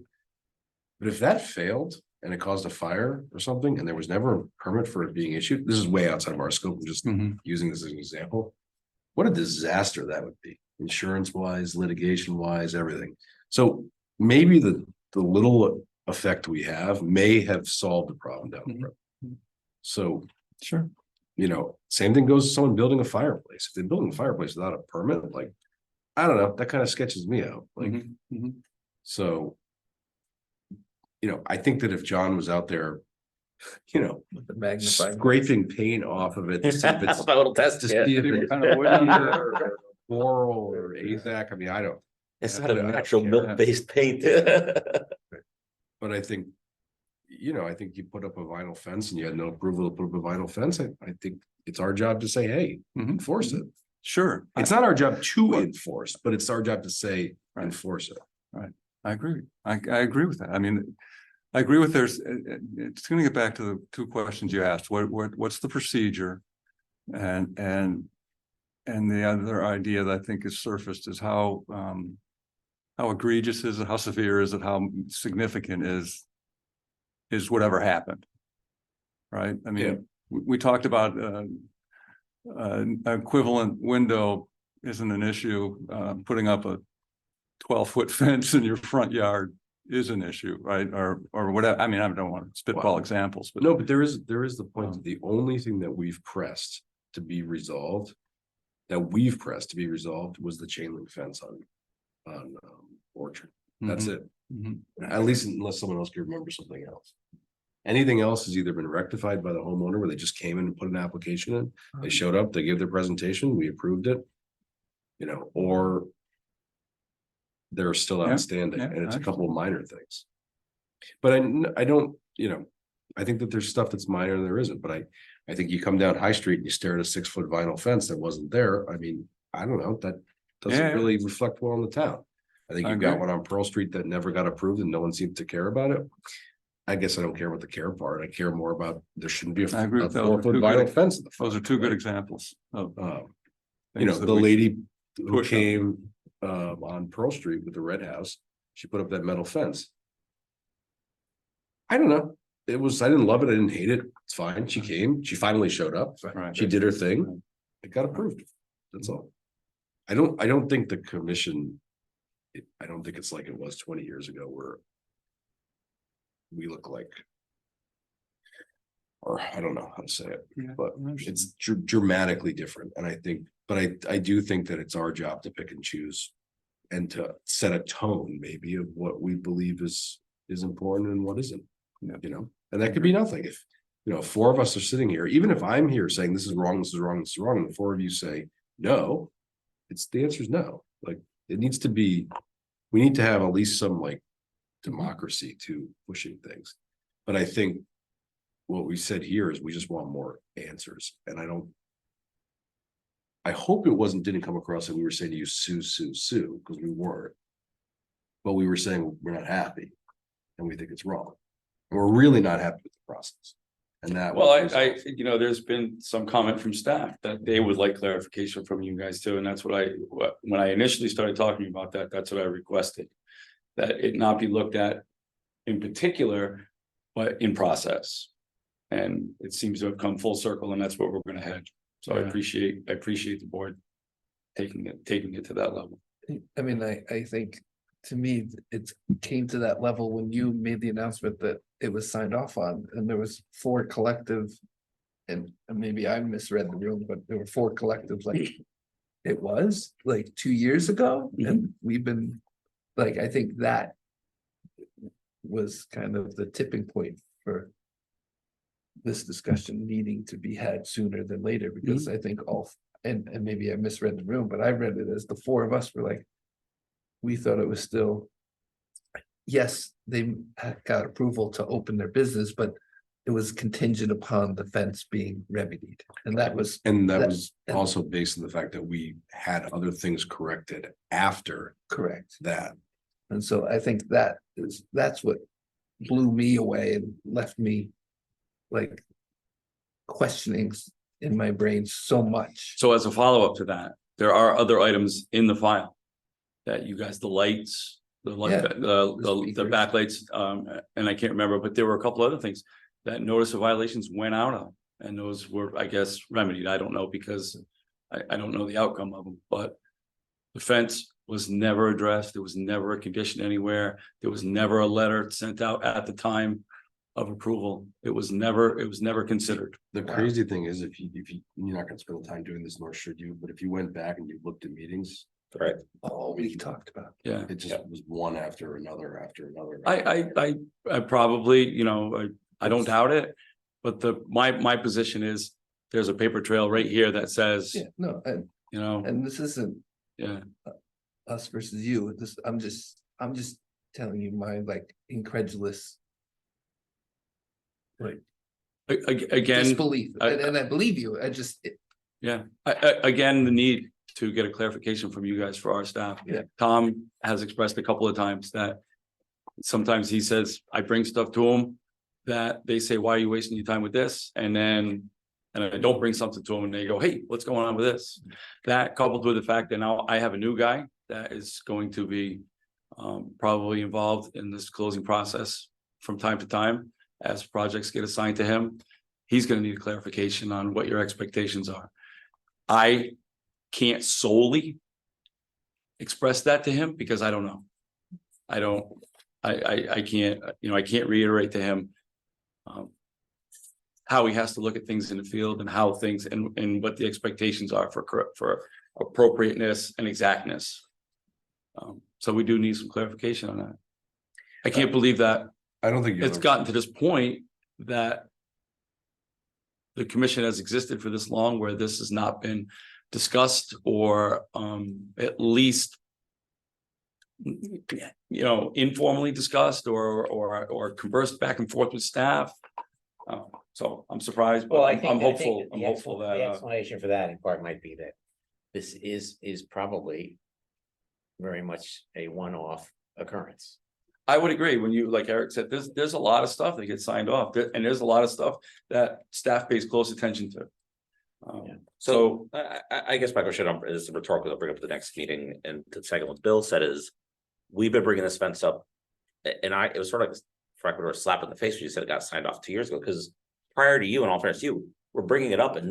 But if that failed and it caused a fire or something, and there was never a permit for it being issued, this is way outside of our scope. I'm just using this as an example. What a disaster that would be. Insurance wise, litigation wise, everything. So maybe the little effect we have may have solved the problem down the road. So sure, you know, same thing goes to someone building a fireplace. If they're building a fireplace without a permit, like, I don't know, that kind of sketches me out. Like, so, you know, I think that if John was out there, you know, scraping paint off of it to see if it's my little test. to see if it's kind of wood. coral or AZAC. I mean, I don't. It's not a natural milk-based paint. But I think, you know, I think you put up a vinyl fence and you had no approval to put up a vinyl fence. I think it's our job to say, hey, enforce it. Sure. It's not our job to enforce, but it's our job to say, enforce it. Right. I agree. I agree with that. I mean, I agree with it's going to get back to the two questions you asked. What's the procedure? And the other idea that I think is surfaced is how egregious is it, how severe is it, how significant is whatever happened. Right. I mean, we talked about an equivalent window isn't an issue. Putting up a 12-foot fence in your front yard is an issue, right? Or whatever. I mean, I don't want to spitball examples, but no, but there is the point that the only thing that we've pressed to be resolved, was the chain link fence on Orchard. That's it. At least unless someone else can remember something else. Anything else has either been rectified by the homeowner where they just came in and put an application in. They showed up, they gave their presentation, we approved it. You know, or they're still outstanding, and it's a couple of minor things. But I don't, you know, I think that there's stuff that's minor and there isn't, but I think you come down High Street and you stare at a 6-foot vinyl fence that wasn't there. I mean, I don't know, that doesn't really reflect well on the town. I think you've got one on Pearl Street that never got approved and no one seemed to care about it. I guess I don't care about the care part. I care more about there shouldn't be a 4-foot vinyl fence. Those are two good examples of you know, the lady who came on Pearl Street with the red house, she put up that metal fence. I don't know. I didn't love it. I didn't hate it. It's fine. She came, she finally showed up. She did her thing. it got approved. That's all. I don't think the commission, I don't think it's like it was 20 years ago where we look like, or I don't know how to say it, but it's dramatically different. And I think, but I do think that it's our job to pick and choose and to set a tone maybe of what we believe is important and what isn't, you know, and that could be nothing. If, you know, 4 of us are sitting here, even if I'm here saying this is wrong, this is wrong, this is wrong, and the 4 of you say no, the answer is no. Like, it needs to be, we need to have at least some like democracy to pushing things. But I think what we said here is we just want more answers. And I hope it didn't come across that we were saying to you sue, because we weren't. But we were saying we're not happy and we think it's wrong. And we're really not happy with the process. And that, well, I, you know, there's been some comment from staff that they would like clarification from you guys too. And that's what when I initially started talking about that, that's what I requested. That it not be looked at in particular, but in process. And it seems to have come full circle, and that's what we're gonna head. So I appreciate the board taking it to that level. I mean, I think to me, it came to that level when you made the announcement that it was signed off on, and there was 4 collective. And maybe I misread the room, but there were 4 collectives, like it was like 2 years ago, and we've been like, I think that was kind of the tipping point for this discussion needing to be had sooner than later, because I think and maybe I misread the room, but I read it as the 4 of us were like, we thought it was still, yes, they got approval to open their business, but it was contingent upon the fence being remedied. And that was also based on the fact that we had other things corrected after correct that. And so I think that's what blew me away and left me like questioning in my brain so much. So as a follow-up to that, there are other items in the file that you guys, the lights, the backlights, and I can't remember, but there were a couple other things that notice of violations went out on, and those were, I guess, remedied. I don't know, because I don't know the outcome of them, but the fence was never addressed. There was never a condition anywhere. There was never a letter sent out at the time of approval. It was never considered. The crazy thing is, if you're not gonna spend the time doing this, nor should you, but if you went back and you looked at meetings, Right. All we talked about. Yeah. it just was one after another after another. I probably, you know, I don't doubt it, but my position is there's a paper trail right here that says, Yeah, no, and you know, this isn't yeah. us versus you. I'm just telling you my like incredulous like Again, disbelief. And I believe you. yeah, again, the need to get a clarification from you guys for our staff. Yeah. Tom has expressed a couple of times that sometimes he says, I bring stuff to him that they say, why are you wasting your time with this? And I don't bring something to them and they go, hey, what's going on with this? That coupled with the fact that now I have a new guy that is going to be probably involved in this closing process from time to time as projects get assigned to him. He's going to need a clarification on what your expectations are. I can't solely express that to him because I don't know. I can't, you know, I can't reiterate to him how he has to look at things in the field and how things and what the expectations are for appropriateness and exactness. So we do need some clarification on that. I can't believe that I don't think it's gotten to this point that the commission has existed for this long where this has not been discussed or at least, you know, informally discussed or conversed back and forth with staff. So I'm surprised, but I'm hopeful. I'm hopeful that the explanation for that in part might be that this is probably very much a one-off occurrence. I would agree when you, like Eric said, there's a lot of stuff that gets signed off and there's a lot of stuff that staff pays close attention to. So I guess my question is rhetorical. I'll bring up the next meeting, and the second what Bill said is we've been bringing this fence up, and it was sort of like frankly a slap in the face when you said it got signed off 2 years ago, because prior to you, and all fairness to you, we're bringing it up and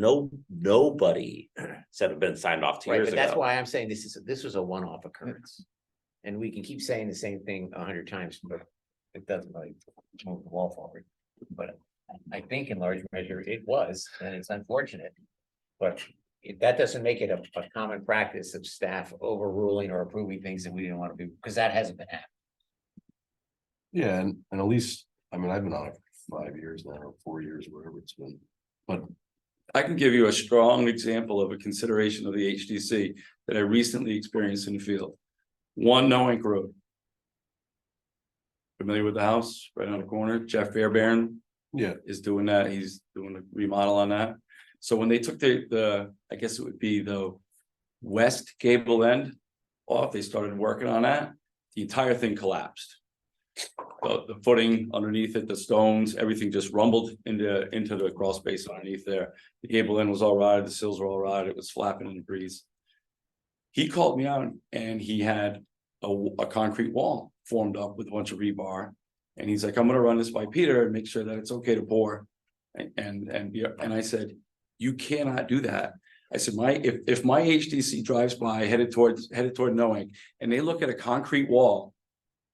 nobody said have been signed off 2 Right, years but ago. that's why I'm saying this was a one-off occurrence. And we can keep saying the same thing 100 times, but it doesn't like move the ball forward. But I think in large measure it was, and it's unfortunate. But that doesn't make it a common practice of staff overruling or approving things that we didn't want to do, because that hasn't been happening. Yeah, and at least, I mean, I've been on it for 5 years now, or 4 years, whatever it's been. But I can give you a strong example of a consideration of the HDC that I recently experienced in the field. 1 Noank Road. Familiar with the house right on the corner? Jeff Fairbairn yeah, is doing that. He's doing a remodel on that. So when they took the, I guess it would be the west gable end off, they started working on that. The entire thing collapsed. The footing underneath it, the stones, everything just rumbled into the crawl space underneath there. The gable end was all right, the sills were all right, it was flapping in the breeze. He called me out and he had a concrete wall formed up with a bunch of rebar. And he's like, I'm gonna run this by Peter and make sure that it's okay to pour. And I said, you cannot do that. I said, if my HDC drives by headed toward Noank and they look at a concrete wall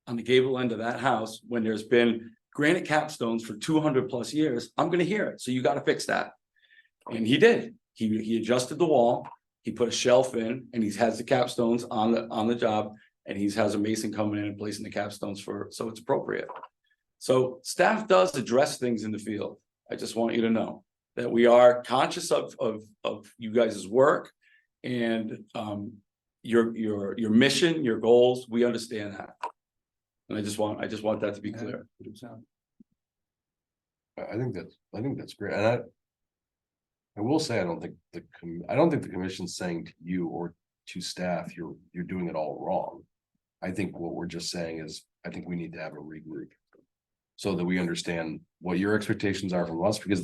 on the gable end of that house, when there's been granite capstones for 200 plus years, I'm gonna hear it. So you gotta fix that. And he did. He adjusted the wall, he put a shelf in, and he has the capstones on the job, and he has a mason coming in and placing the capstones so it's appropriate. So staff does address things in the field. I just want you to know that we are conscious of you guys' work and your mission, your goals. We understand that. And I just want that to be clear. I think that's great. And I will say, I don't think the commission's saying to you or to staff, you're doing it all wrong. I think what we're just saying is, I think we need to have a regroup so that we understand what your expectations are from us, because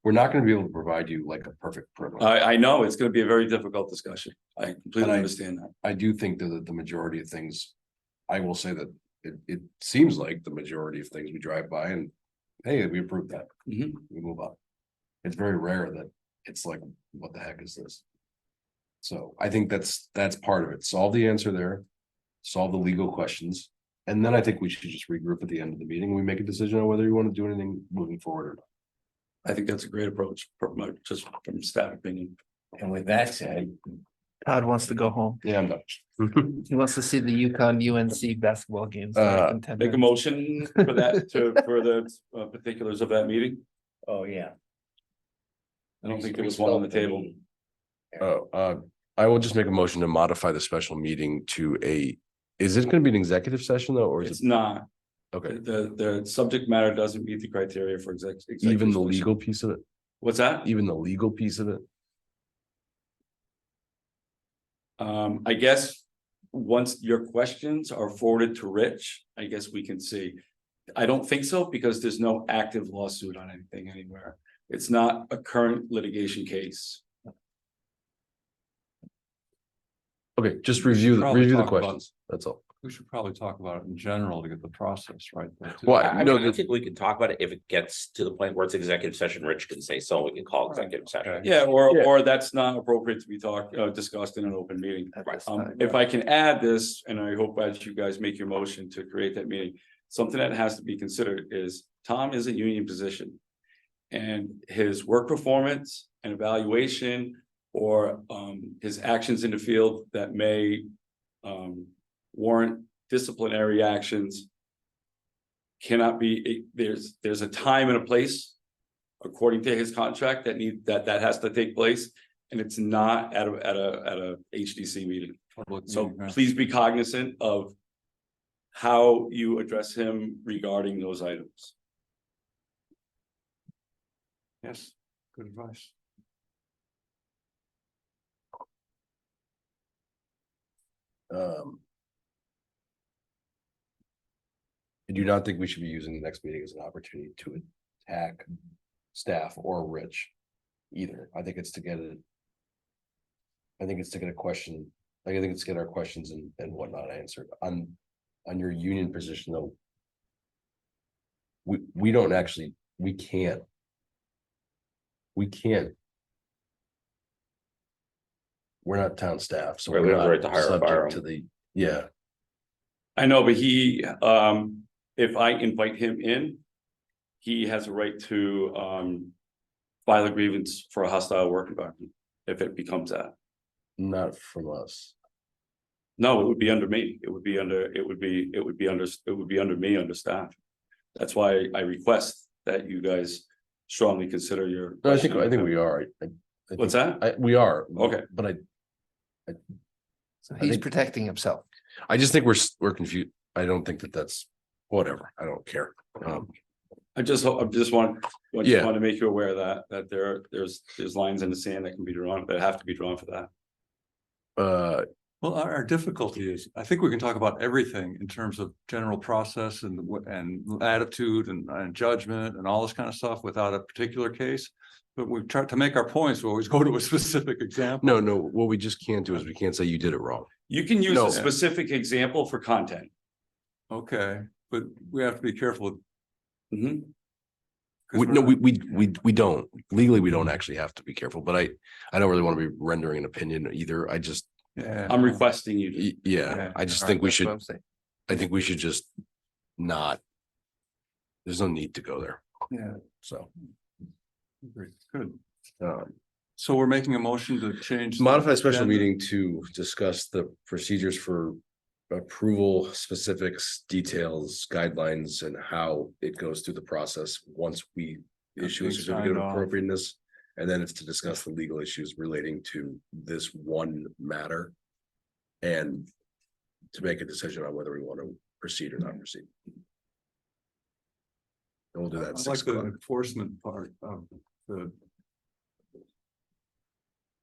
we're not going to be able to provide you like a perfect program. I know it's going to be a very difficult discussion. I completely understand that. I do think that the majority of things, I will say that it seems like the majority of things we drive by and, hey, we approve that. We move on. It's very rare that it's like, what the heck is this? So I think that's part of it. Solve the answer there, solve the legal questions. And then I think we should just regroup at the end of the meeting. We make a decision on whether you want to do anything moving forward or not. I think that's a great approach, just from staff opinion. And with that said, Todd wants to go home. Yeah, I'm done. He wants to see the UConn UNC basketball games. Make a motion for that for the particulars of that meeting. oh, yeah. I don't think there was one on the table. I will just make a motion to modify the special meeting to is it going to be an executive session though, or is It's it? not. Okay, The subject matter doesn't meet the criteria for executive. even the session. legal piece of it, What's that? even the legal piece of it? I guess once your questions are forwarded to Rich, I guess we can see. I don't think so, because there's no active lawsuit on anything anywhere. It's not a current litigation case. Okay, just review Probably the talk about- questions. That's all. We should probably talk about it in general to get the process right. Well, I no, mean, I think we can talk about it if it gets to the point where it's executive session. Rich can say so. We can call executive session. Yeah, Yeah. or that's not appropriate to be discussed in an open meeting. If I can add this, and I hope as you guys make your motion to create that meeting, something that has to be considered is Tom is a union position. And his work performance and evaluation or his actions in the field that may warrant disciplinary actions cannot be, there's a time and a place according to his contract that has to take place, and it's not at a HDC meeting. So please be cognizant of how you address him regarding those items. Yes, good advice. I do not think we should be using the next meeting as an opportunity to attack staff or Rich either. I think it's to get a question. I think it's to get our questions and whatnot answered on your union position though. We don't actually, we can't we're not town staff, so Right, we we're don't have the right not to hire or fire subject to them. the, yeah. I know, but he, if I invite him in, he has a right to, file a grievance for a hostile work environment, if it becomes that. Not from us. No, it would be under me. It would be under me, under staff. That's why I request that you guys strongly consider your. No, I think we are. I think- What's that? We are. Okay. But So I he's think- protecting himself. I just think we're confused. I don't think that's, whatever, I don't care. I just want Yeah. to make you aware that there's lines in the sand that can be drawn, that have to be drawn for that. Well, our difficulty is, I think we can talk about everything in terms of general process and attitude and judgment and all this kind of stuff without a particular case. But we've tried to make our points, we always go to a specific example. No, what we just can't do is we can't say you did it wrong. You can use No. a specific example for content. Okay, but we have to be careful. Mhm. We don't, legally, we don't actually have to be careful, but I don't really want to be rendering an opinion either. I just, Yeah. I'm requesting you. yeah, I just think we should, I think we should just not. There's no need to go there, Yeah, so. good. Um, So we're making a motion to change. the Modify special agenda. meeting to discuss the procedures for approval, specifics, details, guidelines, and how it goes through the process once we issue a Everything's certificate of signed off. appropriateness. And then it's to discuss the legal issues relating to this one matter. And to make a decision on whether we want to proceed or not proceed. And we'll do that I at like 6 the o'clock. enforcement part of the,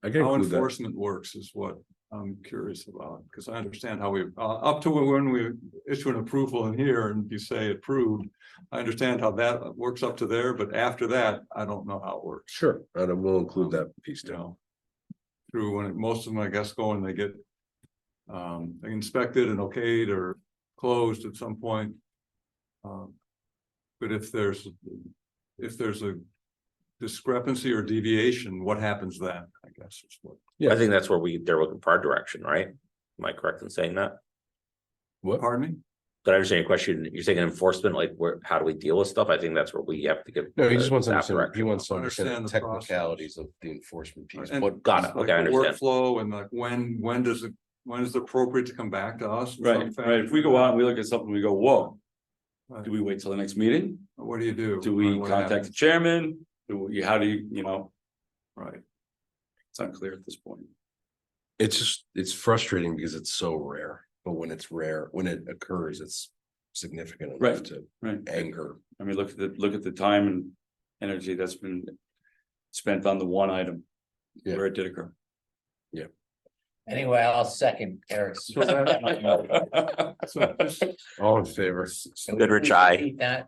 I can how include that. enforcement works is what I'm curious about, because I understand how we, up to when we issue an approval in here and you say approved. I understand how that works up to there, but after that, I don't know how it works. Sure, and we'll include that piece You too. know, through most of them, I guess, go and they get inspected and okayed or closed at some point. But if there's a discrepancy or deviation, what happens then? I guess is what. I think that's where they're looking for our direction, right? Am I correct in saying that? Pardon me? Did I understand your question? You're saying enforcement, like how do we deal with stuff? I think that's where we have to give. No, he just wants to staff understand, he direction. wants to Understand understand the the process. technicalities of the enforcement piece. And What, Got it. like Okay, I the understand. Workflow and like when is it appropriate to come back to us? in some Right, right. fashion? If we go out and we look at something, we go, whoa, Right. do we wait till the next meeting? What do you do? Do we What contact the happens? chairman? How do you know, Right. it's unclear at this point. it's frustrating because it's so rare, but when it's rare, when it occurs, it's significant enough Right, to right. anger. I mean, look at the time and energy that's been spent on the one item Yeah. where it did occur. Anyway, I'll second Eric's. So just All in favor? Goodrich, aye. Repeat that.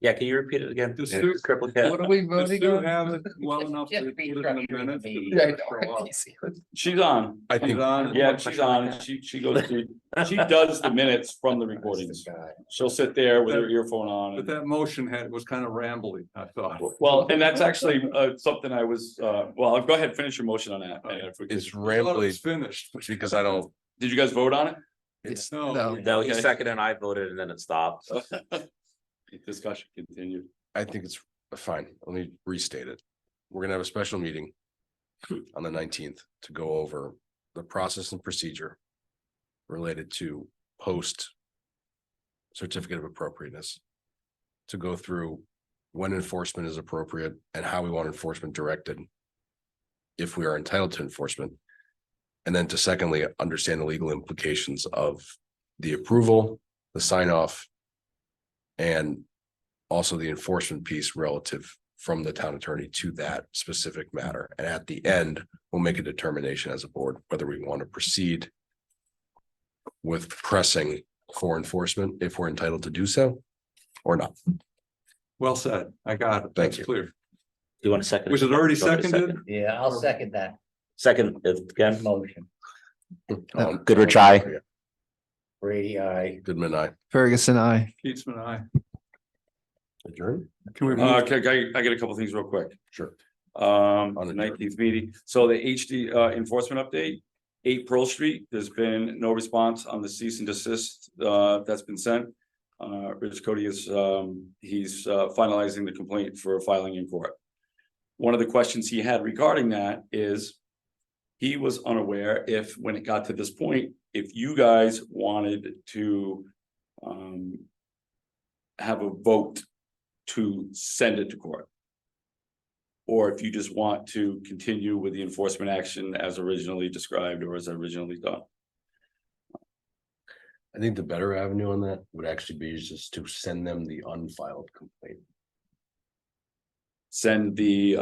Yeah, can you repeat it again? Does Yeah, Sue- triplicate. What are we does voting Sue on? have it well enough to Just put it in the restructuring the minutes? meeting. Yeah, I For a while. know. She's on. I think, She's on. Yeah, she's on. She goes through, she does the minutes from the recordings. She'll sit there with her earphone on. But that motion was kind of rambly, I thought. Well, and that's actually something I was, well, go ahead, finish your motion on that. And if we could- it's I thought it rambling was finished. because I don't, Did you guys vote on it? it's, No. No, he Okay. seconded and I voted and then it stopped. Discussion continued. I think it's fine. Let me restate it. We're gonna have a special meeting on the 19th to go over the process and procedure related to post certificate of appropriateness, to go through when enforcement is appropriate and how we want enforcement directed, if we are entitled to enforcement. And then to secondly, understand the legal implications of the approval, the sign off, and also the enforcement piece relative from the town attorney to that specific matter. And at the end, we'll make a determination as a board whether we want to proceed with pressing for enforcement if we're entitled to do so or not. Well said. I got it. Thank That's you. clear. Do you want to second? Was it already Do you want me to seconded? second? Yeah, I'll second that Second, again, motion. Goodrich, aye. Brady, aye. Goodman, I Ferguson, I. Keatsman, aye. adjourn. Can we move? Okay, I got a couple things real quick. Sure. the 19th meeting. So the HD enforcement update, 8 Pearl Street, there's been no response on the cease and desist that's been sent. Rich Cody is he's finalizing the complaint for filing in court. One of the questions he had regarding that is he was unaware if, when it got to this point, if you guys wanted to have a vote to send it to court, or if you just want to continue with the enforcement action as originally described or as originally done. I think the better avenue on that would actually be just to send them the unfiled complaint. Send the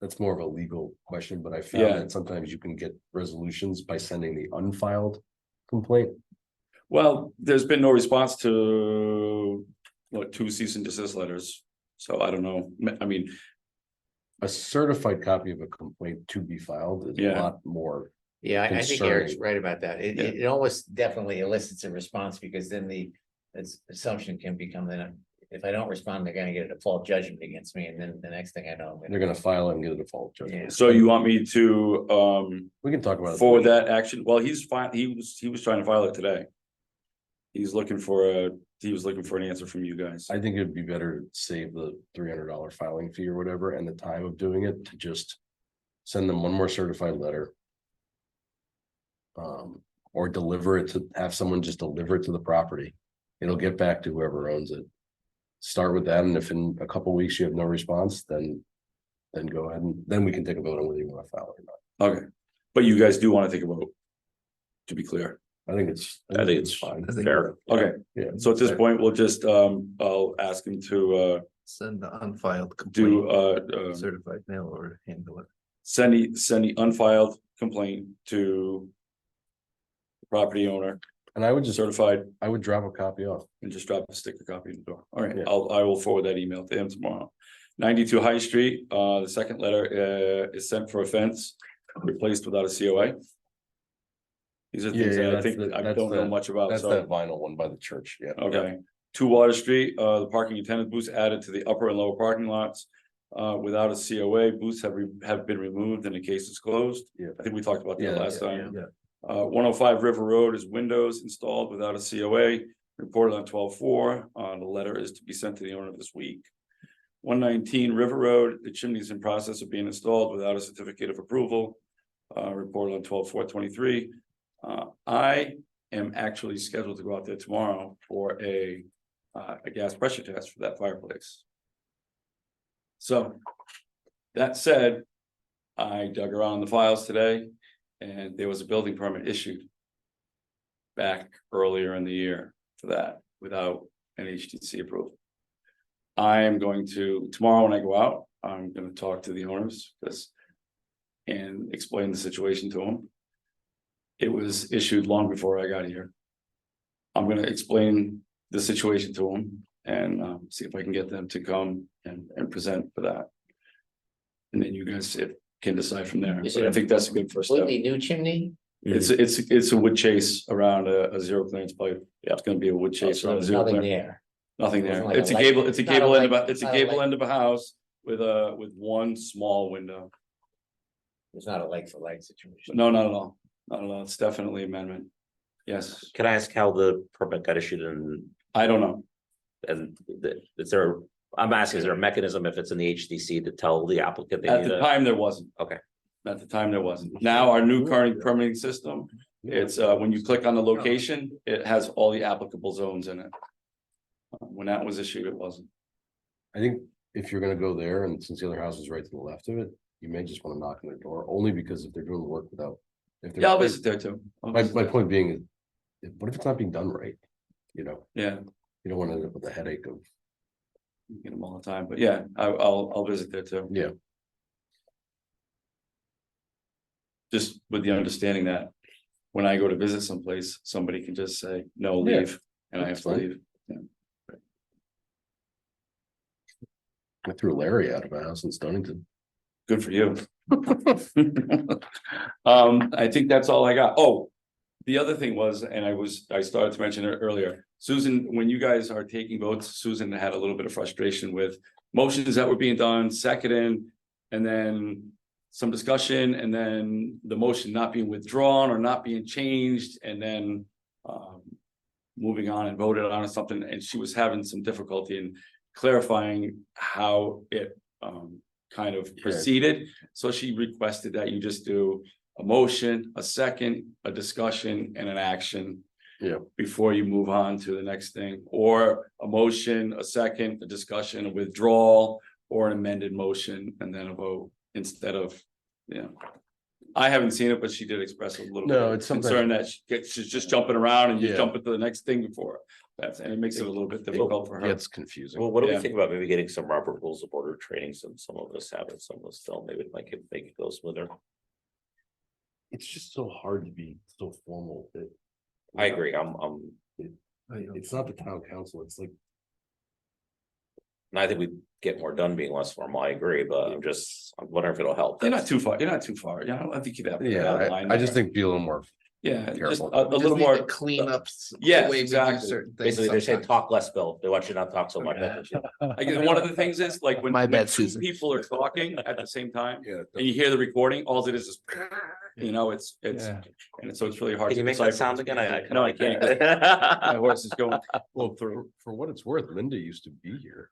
That's more of a legal question, but I found Yeah. that sometimes you can get resolutions by sending the unfiled complaint. well, there's been no response to what 2 cease and desist letters. So I don't know. I mean, A certified copy of a complaint to be filed is a Yeah. lot more. Yeah, I think Eric's Concerning. right about that. It, Yeah. it almost definitely elicits a response because then the assumption can become that if I don't respond, they're gonna get a default judgment against me, and then the next thing I know, I'm They're gonna. gonna file it and get a default judgment. so you want me to We can talk about it. forward that action? Well, he's fine. He was trying to file it today. He was looking for an answer from you guys. I think it'd be better to save the $300 filing fee or whatever and the time of doing it to just send them one more certified letter. Or deliver it to, have someone just deliver it to the property. It'll get back to whoever owns it. Start with that, and if in a couple weeks you have no response, then go ahead and then we can take a vote on whether you want to file it or not. Okay, but you guys do want to take a vote, to be clear. I think it's fine. Fair. Okay, Yeah. so at this point, we'll just I'll ask him to Send the unfiled do complaint, certified mail or handle it. send the unfiled complaint to the property owner, And I would just, certified, I would drop a copy off. and just drop a sticker copy in the door. All right, Yeah. I will forward that email to him tomorrow. 92 High Street, the second letter is sent for a fence replaced without a COA. These are things that I think I don't know much about, That's so. that vinyl one by the church, yeah. Okay, 2 Water Street, the parking attendant booths added to the upper and lower parking lots. Without a COA, booths have been removed and the case is closed. Yeah. I think we talked about that Yeah, last time. Yeah. 105 River Road is windows installed without a COA, reported on 12/4. The letter is to be sent to the owner this week. 119 River Road, the chimneys in process of being installed without a certificate of approval. Reported on 12/4/23. I am actually scheduled to go out there tomorrow for a gas pressure test for that fireplace. So, that said, I dug around the files today and there was a building permit issued back earlier in the year for that without an HTC approval. I am going to, tomorrow when I go out, I'm gonna talk to the owners and explain the situation to them. It was issued long before I got here. I'm gonna explain the situation to them and see if I can get them to come and present for that. And then you guys can decide from there. Is But it I think that's a good first step. Completely new chimney? It's a wood chase around a zero clearance pipe. Yeah, it's gonna be a wood So chase around a there's zero nothing clearance. there. Nothing It wasn't there. like a It's a light- gable, it's not a light- it's a not a gable light- end of a house with one small window. It's not a like for like situation. No, not at all. Not at all. It's definitely amendment. Yes, Can I ask how the permit got issued I don't know. is there, I'm asking, is there a mechanism if it's in the HDC to tell the applicant they At need the a? time, there wasn't. Okay. At the time, there wasn't. Now, our new current permitting system, it's when you click on the location, it has all the applicable zones in it. When that was issued, it wasn't. I think if you're gonna go there, and since the other house is right to the left of it, you may just wanna knock on their door, only because if they're doing the work without. If they're- Yeah, I'll visit there too. I'll My visit there. point being, is, what if it's not being done right? You know, Yeah, you don't wanna end up with a headache of, you get them all the time, but yeah, I'll visit there too. yeah. Just with the understanding that when I go to visit someplace, somebody can just say, no, Yeah, leave, and I have that's to fine. leave. I threw Larry out of a house in Stonington. Good for you. I think that's all I got. Oh, the other thing was, and I started to mention it earlier, Susan, when you guys are taking votes, Susan had a little bit of frustration with motions that were being done, seconding, and then some discussion, and then the motion not being withdrawn or not being changed, and then moving on and voted on or something, and she was having some difficulty in clarifying how it kind of proceeded. So she requested that you just do a motion, a second, a discussion, and an action. Yeah. Before you move on to the next thing, or a motion, a second, a discussion, a withdrawal, or an amended motion, and then a vote instead of, I haven't seen it, but she did express a little No, bit it's of something- concern that she's just jumping around and you Yeah. jump into the next thing before. And it makes it a little bit difficult for her. It's confusing. Well, what do we Yeah. think about maybe getting some Robert Rules of Order trainings and some of us having some of this film, maybe it make it go smoother. It's just so hard to be so formal that. I agree, It's not the town council, it's like, and I think we get more done being less formal, I agree, but I'm wondering if it'll help. You're not too far, I think you'd have. I just think be a little more. Yeah, just careful. a little more. Cleanups. Yes, exactly. Basically, they're saying talk less, Bill, they want you not to talk so much. I guess one of the things is like when My when bad, two Susan. people are talking at the same time Yeah. and you hear the recording, all it is, it's, Yeah. and so it's really hard. Can you to make that decipher. sound again? No, I can't. My horse is going, Well, for what it's worth, Linda used to be here.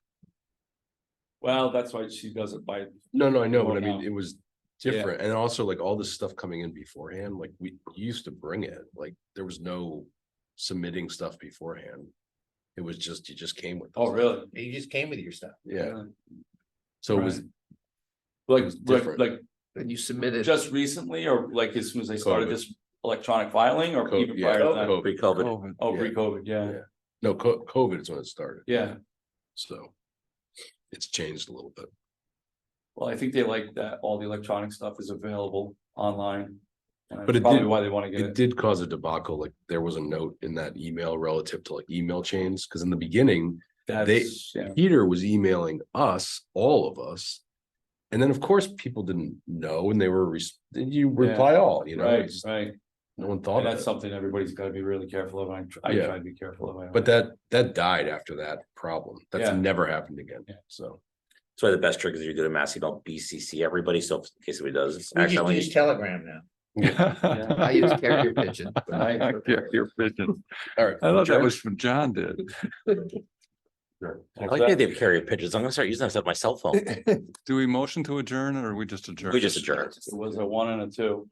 well, that's why she does it by, No, I know, but Well, I mean, no. it was different, and also like all this stuff coming in beforehand, like we used to bring it, like there was no submitting stuff beforehand. It was just, you just came with. oh, it. really? You just came with your stuff. Yeah, so it was, Like, different. like And you submitted. just recently, or like as soon as they started COVID. this electronic filing, or even yeah, prior to that? Pre-COVID. Oh, yeah. pre-COVID, yeah, Yeah. No, COVID is when it started. yeah. So it's changed a little bit. Well, I think they like that all the electronic stuff is available online. And But that's it probably did- why they want to get It it. did cause a debacle, like there was a note in that email relative to like email chains, because in the beginning, That's, yeah, Peter was emailing us, all of us. And then, of course, people didn't know, and they were, you reply all, you know, right, it's- right. no one thought And of that's it. something everybody's got to be really careful of. I Yeah. try to be careful of. But that died after that problem. That's Yeah. never happened again. Yeah. So, So the best trick is you do a mass email, BCC everybody, so in case anybody does. it's We just accidentally- use Telegram now. I use carrier pigeon. but I- Your pigeon. all right. I thought that adjourn? was from John did. Sure. I like the idea of carrier pigeons, I'm gonna start using that on my cell phone, Do we motion to adjourn or we just adjourn? we just adjourned. It was a 1 and a 2.